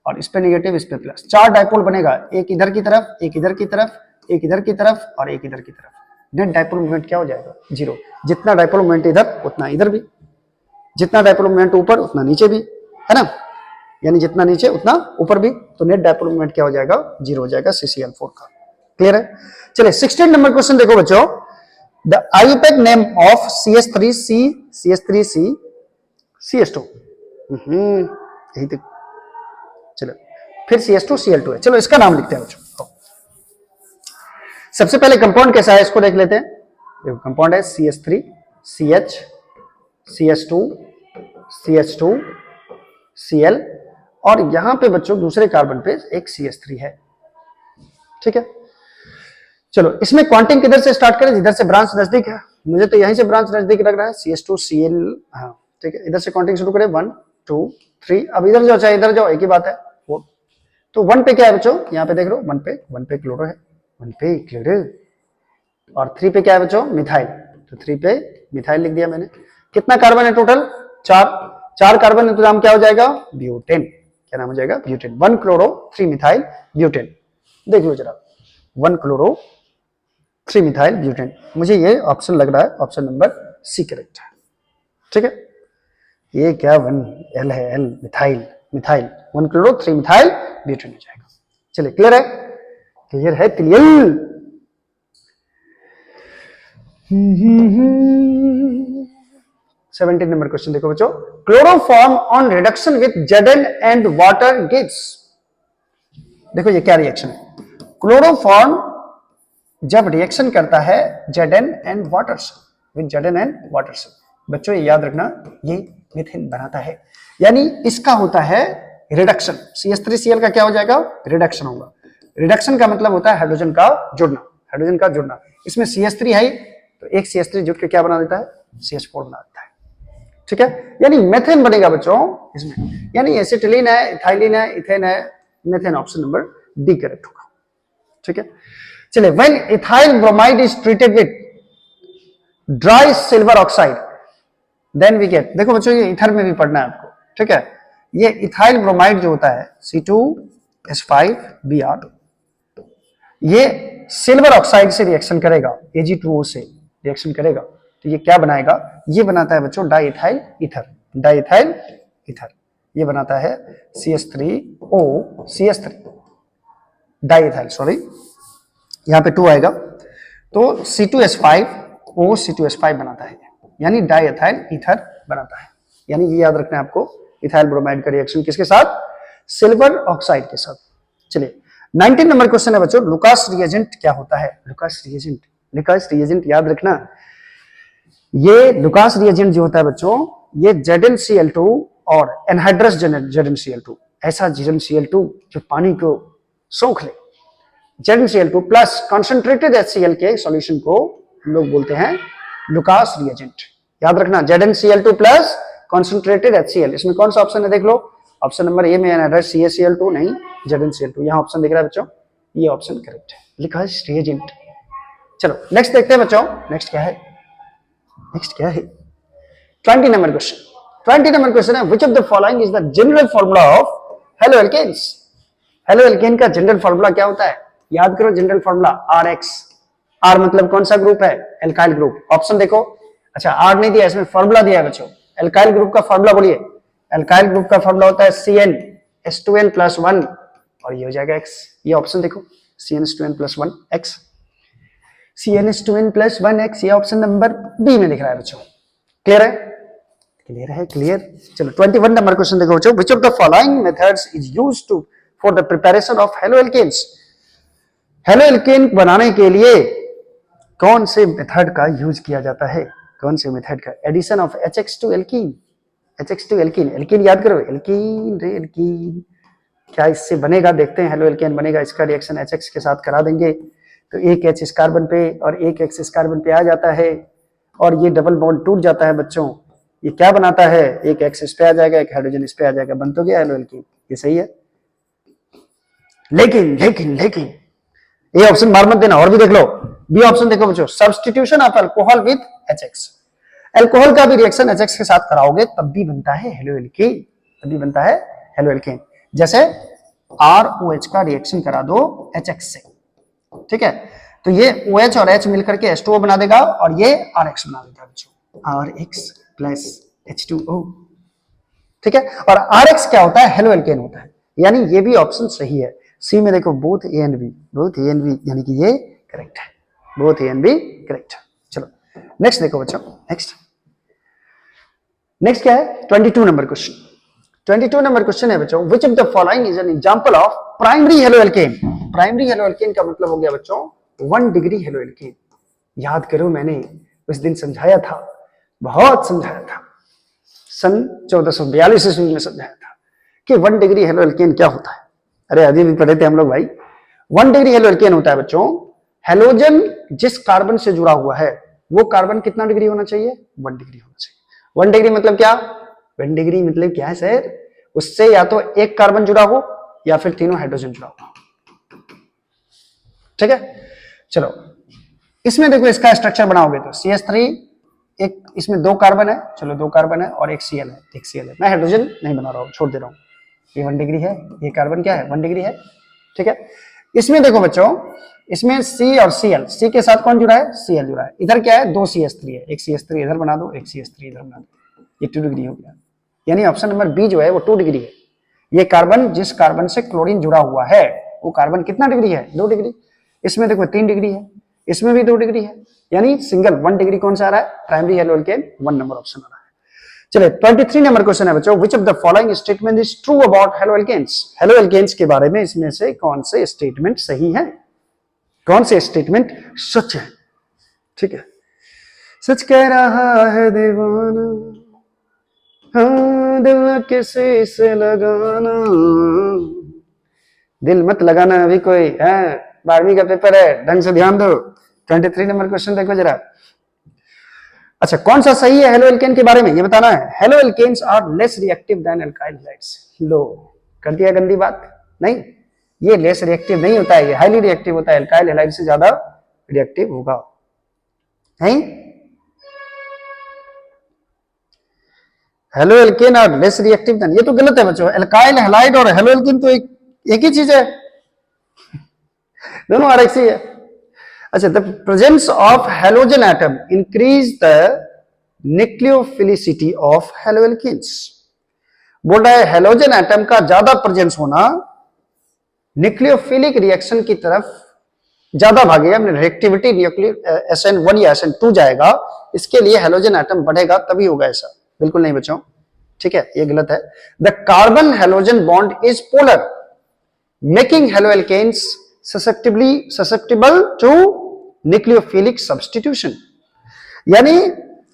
और इस पे नेगेटिव, इस पे प्लस, 4 डाइपोल बनेगा, एक इधर की तरफ, एक इधर की तरफ, एक इधर की तरफ और एक इधर की तरफ। नेट डाइपोल मोमेंट क्या हो जाएगा, जीरो। जितना डाइपोल मोमेंट इधर उतना इधर भी, जितना डाइपोल मोमेंट ऊपर उतना नीचे भी, है ना, यानी जितना नीचे उतना ऊपर भी, तो नेट डाइपोल मोमेंट क्या हो जाएगा, जीरो हो जाएगा CCl4 का। क्लियर है। चलिए 16 नंबर क्वेश्चन देखो बच्चों, the IUPAC name of CH3C CH2, यही तो, चलो फिर CH2Cl2 है, चलो इसका नाम लिखते हैं बच्चों। सबसे पहले कंपाउंड कैसा है इसको देख लेते हैं। देखो कंपाउंड है CH3 CH CH2 CH2 Cl, और यहां पे बच्चों दूसरे कार्बन पे एक CH3 है, ठीक है। चलो इसमें क्वांटिंग किधर से स्टार्ट करें, जिधर से ब्रांच नजदीक है, मुझे तो यहीं से ब्रांच नजदीक लग रहा है, CH2Cl, हाँ ठीक है, इधर से काउंटिंग शुरू करें 1 2 3, अब इधर जाओ चाहे इधर जाओ एक ही बात है 4। तो 1 पे क्या है बच्चों, यहाँ पे देख लो 1 पे क्लोरो है, 1 पे क्लोरो, और 3 पे क्या है बच्चों, मिथाइल, तो 3 पे मिथाइल लिख दिया मैंने। कितना कार्बन है टोटल, 4 कार्बन, तो नाम क्या हो जाएगा, ब्यूटेन। क्या नाम हो जाएगा, ब्यूटेन। 1 chloro 3 methyl butane. देख लो जरा, 1 क्लोरो 3 मिथाइल ब्यूटेन। मुझे ये ऑप्शन लग रहा है, ऑप्शन नंबर सी करेक्ट है, ठीक है। ये क्या 1 है, L methyl, 1 chloro 3 methyl butane हो जाएगा। चलिए क्लियर है, क्लियर है, क्लियर। 17 नंबर क्वेश्चन देखो बच्चों, chloroform on reduction with Zn and water gives. देखो ये क्या रिएक्शन है, क्लोरोफॉर्म जब रिएक्शन करता है Zn एंड वाटर से, विथ Zn एंड वाटर से, बच्चों ये याद रखना, ये मीथेन बनाता है, यानी इसका होता है रिडक्शन। CH3Cl का क्या हो जाएगा, रिडक्शन होगा। रिडक्शन का मतलब होता है हाइड्रोजन का जुड़ना, हाइड्रोजन का जुड़ना। इसमें CH3 है, तो एक CH3 जुड़ के क्या बना देता है, CH4 बना देता है, ठीक है। यानी मेथेन बनेगा बच्चों इसमें, यानी एसिटिलीन है, इथाइलिन है, इथेन है, methane option number D correct होगा, ठीक है। चलिए, when ethyl bromide is treated with dry silver oxide then we get, देखो बच्चों ये इथर में भी पढ़ना है आपको, ठीक है। ये इथाइल ब्रोमाइड जो होता है C2H5Br, ये सिल्वर ऑक्साइड से रिएक्शन करेगा, Ag2O से रिएक्शन करेगा, तो ये क्या बनाएगा, ये बनाता है बच्चों डाइइथाइल ईथर, डाइइथाइल ईथर। ये बनाता है CH3O CH3 डाइइथाइल, सॉरी यहां पे 2 आएगा, तो C2H5O C2H5 बनाता है, यानी डाइइथाइल ईथर बनाता है। यानी ये याद रखना है आपको, इथाइल ब्रोमाइड का रिएक्शन किसके साथ, सिल्वर ऑक्साइड के साथ। चलिए 19 नंबर क्वेश्चन है बच्चों, लुकास रिएजेंट क्या होता है। लुकास रिएजेंट याद रखना, ये लुकास रिएजेंट जो होता है बच्चों, ये ZnCl2 और एनहाइड्रस ZnCl2, ऐसा ZnCl2 जो पानी को सोख ले। ZnCl2 प्लस कॉन्सेंट्रेटेड HCl के सॉल्यूशन को हम लोग बोलते हैं लुकास रिएजेंट। याद रखना, ZnCl2 प्लस कॉन्सेंट्रेटेड HCl, इसमें कौन सा ऑप्शन है देख लो, ऑप्शन नंबर ए में एनहाइड्रस CaCl2 नहीं ZnCl2, यहाँ ऑप्शन दिख रहा है बच्चों, ये ऑप्शन करेक्ट है, लुकास रिएजेंट। चलो नेक्स्ट देखते हैं बच्चों, नेक्स्ट क्या है 20 नंबर क्वेश्चन। 20 नंबर क्वेश्चन है, which of the following is the general formula of haloalkanes? Haloalkane का जनरल फार्मूला क्या होता है? याद करो जनरल फार्मूला RX। R मतलब कौन सा ग्रुप है? Alkyl group. ऑप्शन देखो, अच्छा R नहीं दिया, इसमें फार्मूला दिया है बच्चों। एल्काइल ग्रुप का फार्मूला बोलिए। एल्काइल ग्रुप का फार्मूला होता है CnH2n+1 और ये हो जाएगा X। ये ऑप्शन देखो, CnH2n+1 X, CnH2n+1 X, ये ऑप्शन नंबर बी में दिख रहा है बच्चों। क्लियर है? क्लियर। चलो 21 नंबर क्वेश्चन देखो बच्चों, which of the following methods is used to for the preparation of haloalkanes? Haloalkane बनाने के लिए कौन से मेथड का यूज किया जाता है? कौन से मेथड का? Addition of HX to alkene. HX to alkene, alkene याद करो, एल्कीन क्या इससे बनेगा? देखते हैं हेलोएल्केन बनेगा, इसका रिएक्शन HX के साथ करा देंगे तो एक H इस कार्बन पे और एक X इस कार्बन पे आ जाता है और ये डबल बॉन्ड टूट जाता है बच्चों। ये क्या बनाता है? एक X इस पे आ जाएगा, एक हाइड्रोजन इस पे आ जाएगा, बन तो गया हेलोएल्कीन। ये सही है, लेकिन ये ऑप्शन मार मत देना, और भी देख लो। बी ऑप्शन देखो बच्चों, substitution of alcohol with HX। Alcohol का भी रिएक्शन HX के साथ कराओगे तब भी बनता है हेलोएल्केन, जैसे ROH का रिएक्शन करा दो HX से, ठीक है, तो ये OH और H मिलकर के H2O बना देगा और ये RX बना देगा बच्चों, RX प्लस H2O, ठीक है। और RX क्या होता है? हेलोएल्केन होता है, यानी ये भी ऑप्शन सही है। सी में देखो बोथ ए एंड बी, यानी कि ये करेक्ट है, both A and B correct. चलो नेक्स्ट देखो बच्चों, नेक्स्ट क्या है? 22 नंबर क्वेश्चन। 22 नंबर क्वेश्चन है बच्चों, which of the following is an example of primary haloalkane? Primary haloalkane का मतलब हो गया बच्चों 1 डिग्री हेलोएल्केन। याद करो, मैंने उस दिन समझाया था, बहुत समझाया था, सन 1442 ईस्वी में समझाया था कि 1 डिग्री हेलोएल्केन क्या होता है। अरे अभी भी पढ़े थे हम लोग भाई। 1 डिग्री हेलोएल्केन होता है बच्चों, हेलोजन जिस कार्बन से जुड़ा हुआ है वो कार्बन कितना डिग्री होना चाहिए? 1 डिग्री होना चाहिए। 1 डिग्री मतलब क्या? 1 डिग्री मतलब क्या है सर? उससे या तो एक कार्बन जुड़ा हो या फिर तीनों हाइड्रोजन जुड़ा हो, ठीक है। चलो इसमें देखो, इसका स्ट्रक्चर बनाओगे तो CH3, एक इसमें 2 कार्बन है, चलो 2 कार्बन है और एक Cl है, मैं हाइड्रोजन नहीं बना रहा हूं, छोड़ दे रहा हूं। ये 1 डिग्री है, ये कार्बन क्या है? 1 डिग्री है, ठीक है। इसमें देखो बच्चों, इसमें C और Cl, C के साथ कौन जुड़ा है? Cl जुड़ा है। इधर क्या है? 2 CH3 है, एक CH3 इधर बना दो, एक CH3 इधर बना दो, ये 2 डिग्री हो गया, यानी ऑप्शन नंबर बी जो है वो 2 डिग्री है। ये कार्बन जिस कार्बन से क्लोरीन जुड़ा हुआ है वो कार्बन कितना डिग्री है? 2 डिग्री। इसमें देखो 3 डिग्री है, इसमें भी 2 डिग्री है, यानी सिंगल 1 डिग्री कौन सा आ रहा है? प्राइमरी हेलोएल्केन 1 नंबर ऑप्शन आ रहा है। चलिए 23 नंबर क्वेश्चन है बच्चों, which of the following statement is true about haloalkanes? Haloalkanes के बारे में इसमें से कौन से स्टेटमेंट सही है, कौन से स्टेटमेंट सच है? ठीक है, सच कह रहा है दीवाना, हाँ दिल किसी से लगाना, दिल मत लगाना अभी कोई है, 12वीं का पेपर है, ढंग से ध्यान दो। 23 नंबर क्वेश्चन देखो जरा। अच्छा, कौन सा सही है हेलोएल्केन के बारे में ये बताना है। Haloalkanes are less reactive than alkyl halides. लो कर दिया गंदी बात, नहीं, ये लेस रिएक्टिव नहीं होता है, ये हाईली रिएक्टिव होता है, एल्काइल हैलाइड से ज्यादा रिएक्टिव होगा, नहीं। Haloalkane are less reactive than, ये तो गलत है बच्चों, एल्काइल हैलाइड और हेलोएल्केन तो एक ही चीज है, दोनों RX ही है। अच्छा, the presence of halogen atom increase the nucleophilicity of haloalkanes। बोल रहा है हेलोजन एटम का ज्यादा प्रेजेंस होना न्यूक्लियोफिलिक रिएक्शन की तरफ ज्यादा भागेगा, रिएक्टिविटी न्यूक्लियर SN1 या SN2 जाएगा, इसके लिए हेलोजन एटम बढ़ेगा तभी होगा ऐसा। बिल्कुल नहीं बच्चों, ठीक है, ये गलत है। The carbon halogen bond is polar making haloalkanes susceptible to nucleophilic substitution। यानी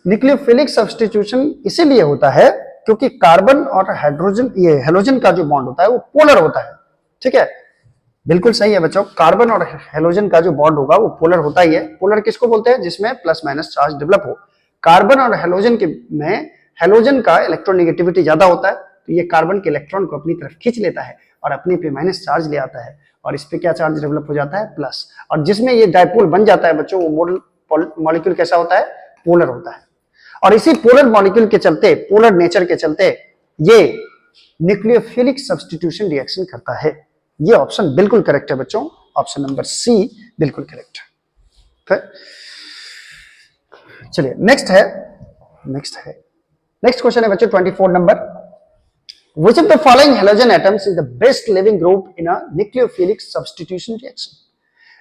न्यूक्लियोफिलिक सब्स्टिट्यूशन इसीलिए होता है क्योंकि कार्बन और हाइड्रोजन, ये हेलोजन का जो बॉन्ड होता है वो पोलर होता है। ठीक है, बिल्कुल सही है बच्चों, कार्बन और हेलोजन का जो बॉन्ड होगा वो पोलर होता ही है। पोलर किसको बोलते हैं? जिसमें प्लस माइनस चार्ज डेवलप हो। कार्बन और हेलोजन के में हेलोजन का इलेक्ट्रोनेगेटिविटी ज्यादा होता है, तो ये कार्बन के इलेक्ट्रॉन को अपनी तरफ खींच लेता है और अपने पे माइनस चार्ज ले आता है, और इस पे क्या चार्ज डेवलप हो जाता है? प्लस। और जिसमें ये डायपोल बन जाता है बच्चों, वो मॉलिक्यूल कैसा होता है? पोलर होता है। और इसी पोलर मॉलिक्यूल के चलते, पोलर नेचर के चलते, ये न्यूक्लियोफिलिक सब्स्टिट्यूशन रिएक्शन करता है। ये ऑप्शन बिल्कुल करेक्ट है बच्चों, ऑप्शन नंबर सी बिल्कुल करेक्ट है। चलिए नेक्स्ट क्वेश्चन है बच्चों 24 number. Which of the following halogen atoms is the best living group in a nucleophilic substitution reaction?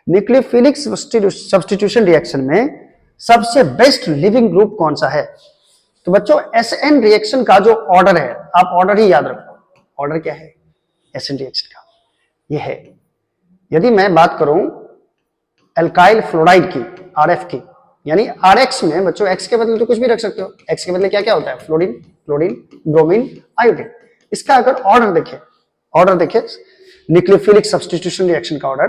Nucleophilic substitution reaction में सबसे बेस्ट लिविंग ग्रुप कौन सा है? तो बच्चों SN रिएक्शन का जो ऑर्डर है, आप ऑर्डर ही याद रखो। ऑर्डर क्या है SN रिएक्शन का? ये है, यदि मैं बात करूं एल्काइल फ्लोराइड की, RF की, यानी RX में बच्चों X के बदले तो कुछ भी रख सकते हो। X के बदले क्या क्या होता है? Fluorine, chlorine, bromine, iodine. इसका अगर ऑर्डर देखे न्यूक्लियोफिलिक सब्स्टिट्यूशन रिएक्शन का ऑर्डर,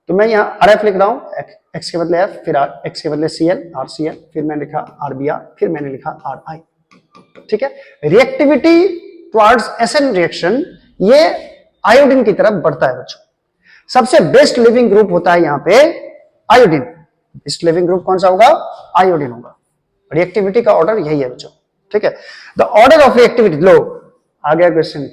तो मैं यहाँ RF लिख रहा हूं, X के बदले F, फिर X के बदले Cl, RCl, फिर मैंने लिखा RBr, फिर मैंने लिखा RI। ठीक है, रिएक्टिविटी टुवर्ड्स SN रिएक्शन ये आयोडीन की तरफ बढ़ता है बच्चों। सबसे बेस्ट लिविंग ग्रुप होता है यहाँ पे आयोडीन। बेस्ट लिविंग ग्रुप कौन सा होगा? आयोडीन होगा। रिएक्टिविटी का ऑर्डर यही है बच्चों। ठीक है, द ऑर्डर ऑफ रिएक्टिविटी, लो आ गया क्वेश्चन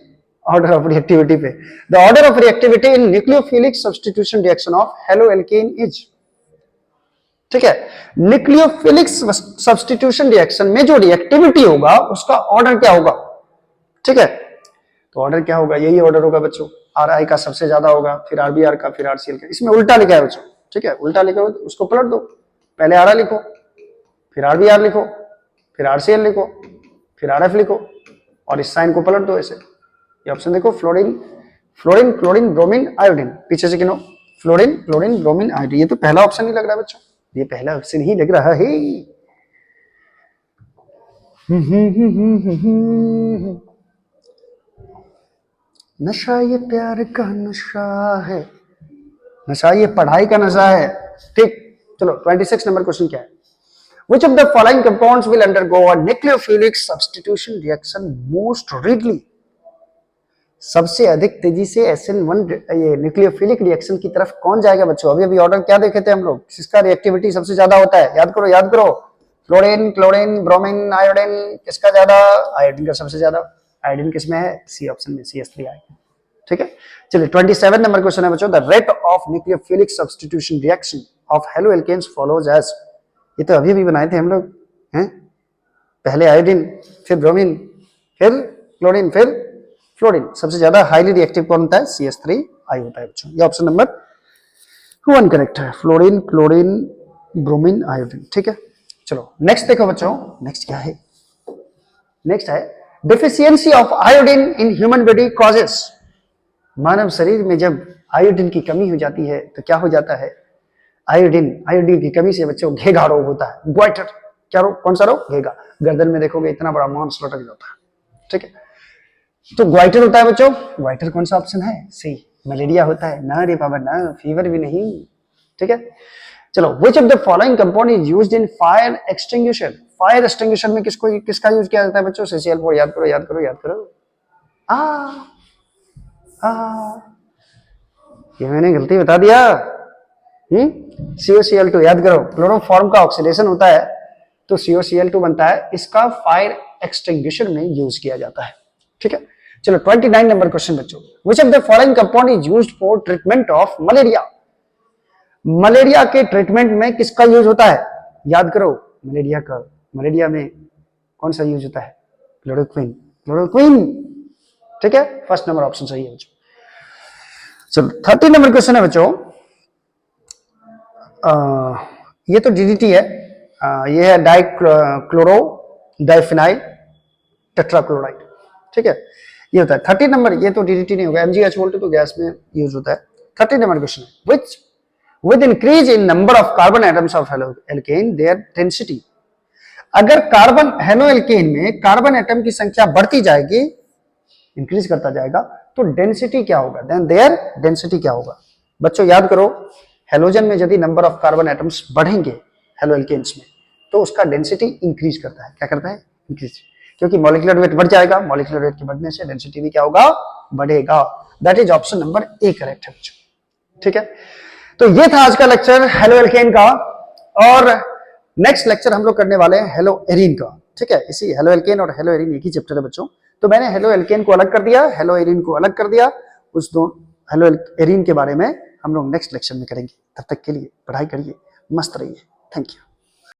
ऑर्डर ऑफ रिएक्टिविटी पे। The order of reactivity in nucleophilic substitution reaction of haloalkane is. ठीक है, न्यूक्लियोफिलिक सब्स्टिट्यूशन रिएक्शन में जो रिएक्टिविटी होगा उसका ऑर्डर क्या होगा? ठीक है, तो ऑर्डर क्या होगा? यही ऑर्डर होगा बच्चों, RI का सबसे ज्यादा होगा, फिर RBr का, फिर RCl का। इसमें उल्टा लिखा है बच्चों। ठीक है, उल्टा लिखा हो तो उसको पलट दो, पहले RI लिखो, फिर RBr लिखो, फिर RCl लिखो, फिर RF लिखो, और इस साइन को पलट दो ऐसे। ये ऑप्शन देखो, फ्लोरीन, क्लोरीन, ब्रोमीन, आयोडीन। पीछे से गिनो, फ्लोरीन, क्लोरीन, ब्रोमीन, आयोडीन। ये तो पहला ऑप्शन ही लग रहा है बच्चों, ये पहला ऑप्शन ही लग रहा है। नशा ये प्यार का नशा है, नशा ये पढ़ाई का नशा है। ठीक, चलो 26 नंबर क्वेश्चन क्या है? Which of the following compounds will undergo a nucleophilic substitution reaction most readily? सबसे अधिक तेजी से SN1 ये न्यूक्लियोफिलिक रिएक्शन की तरफ कौन जाएगा बच्चों? अभी ऑर्डर क्या देखे थे हम लोग? किसका रिएक्टिविटी सबसे ज्यादा होता है? याद करो। Fluorine, chlorine, bromine, iodine. किसका ज्यादा? आयोडीन का सबसे ज्यादा। आयोडीन किसमें है? सी ऑप्शन में, CH3 आएगा। ठीक है, चलिए 27 नंबर क्वेश्चन है बच्चों। The rate of nucleophilic substitution reaction of haloalkanes follows as. ये तो अभी भी बनाए थे हम लोग हैं, पहले आयोडीन, फिर ब्रोमीन, फिर क्लोरीन, फिर फ्लोरीन। सबसे ज्यादा हाईली रिएक्टिव कौन होता है? CH3I होता है बच्चों। ये ऑप्शन नंबर 1 करेक्ट है, फ्लोरीन, क्लोरीन, ब्रोमीन, आयोडीन। ठीक है, चलो नेक्स्ट देखो बच्चों। नेक्स्ट क्या है? नेक्स्ट है deficiency of iodine in human body causes. मानव शरीर में जब आयोडीन की कमी हो जाती है तो क्या हो जाता है? आयोडीन की कमी से बच्चों घेगा रोग होता है। ग्वाइटर, क्या रोग? कौन सा रोग? घेगा। गर्दन में देखोगे इतना बड़ा मांस लटक जाता है। ठीक है, तो ग्वाइटर होता है बच्चों। ग्वाइटर कौन सा ऑप्शन है? सी, मलेरिया होता है ना रे बाबा ना, फीवर भी नहीं। ठीक है, चलो which of the following compound is used in fire extinguisher? Fire extinguisher में किसका यूज किया जाता है बच्चों? CCl4। याद करो। ये मैंने गलती बता दिया। COCl2 याद करो, क्लोरोफॉर्म का ऑक्सीडेशन होता है तो COCl2 बनता है। इसका फायर एक्सटिंग्विशर में यूज किया जाता है। ठीक है, चलो 29 नंबर क्वेश्चन बच्चों। Which of the following compound is used for treatment of malaria? Malaria के ट्रीटमेंट में किसका यूज होता है? याद करो, मलेरिया में कौन सा यूज होता है? क्लोरोक्विन। ठीक है, फर्स्ट नंबर ऑप्शन सही है बच्चों। चलो 30 नंबर क्वेश्चन है बच्चों। ये तो DDT है, ये है डाइक्लोरो डाइफिनाइल टेट्राक्लोराइड। ठीक है, ये होता है 30 नंबर। ये तो DDT नहीं होगा, MgH बोलते तो गैस में यूज होता है। 30 नंबर क्वेश्चन है which with increase in number of carbon atoms of alkane their density। अगर कार्बन हेलो एल्केन में कार्बन एटम की संख्या बढ़ती जाएगी, इंक्रीज करता जाएगा, तो डेंसिटी क्या होगा, देन देयर डेंसिटी क्या होगा। बच्चों याद करो, हेलोजन में यदि नंबर ऑफ कार्बन एटम्स बढ़ेंगे हेलो एल्केन्स में, तो उसका डेंसिटी इंक्रीज करता है। क्या करता है? इंक्रीज, क्योंकि मॉलिक्यूलर वेट बढ़ जाएगा, मॉलिक्यूलर वेट के बढ़ने से डेंसिटी भी क्या होगा, बढ़ेगा। That is option number A correct है बच्चों। ठीक है, तो ये था आज का लेक्चर हेलो एल्केन का, और नेक्स्ट लेक्चर हम लोग करने वाले हैं हेलो एरीन का। ठीक है, इसी हेलो एल्केन और हेलो एरीन एक ही चैप्टर है बच्चों, तो मैंने हेलो एल्केन को अलग कर दिया, हेलो एरीन को अलग कर दिया, उस दो हेलो एरीन के बारे में हम लोग नेक्स्ट लेक्चर में करेंगे। तब तक के लिए पढ़ाई करिए, मस्त रहिए, थैंक यू।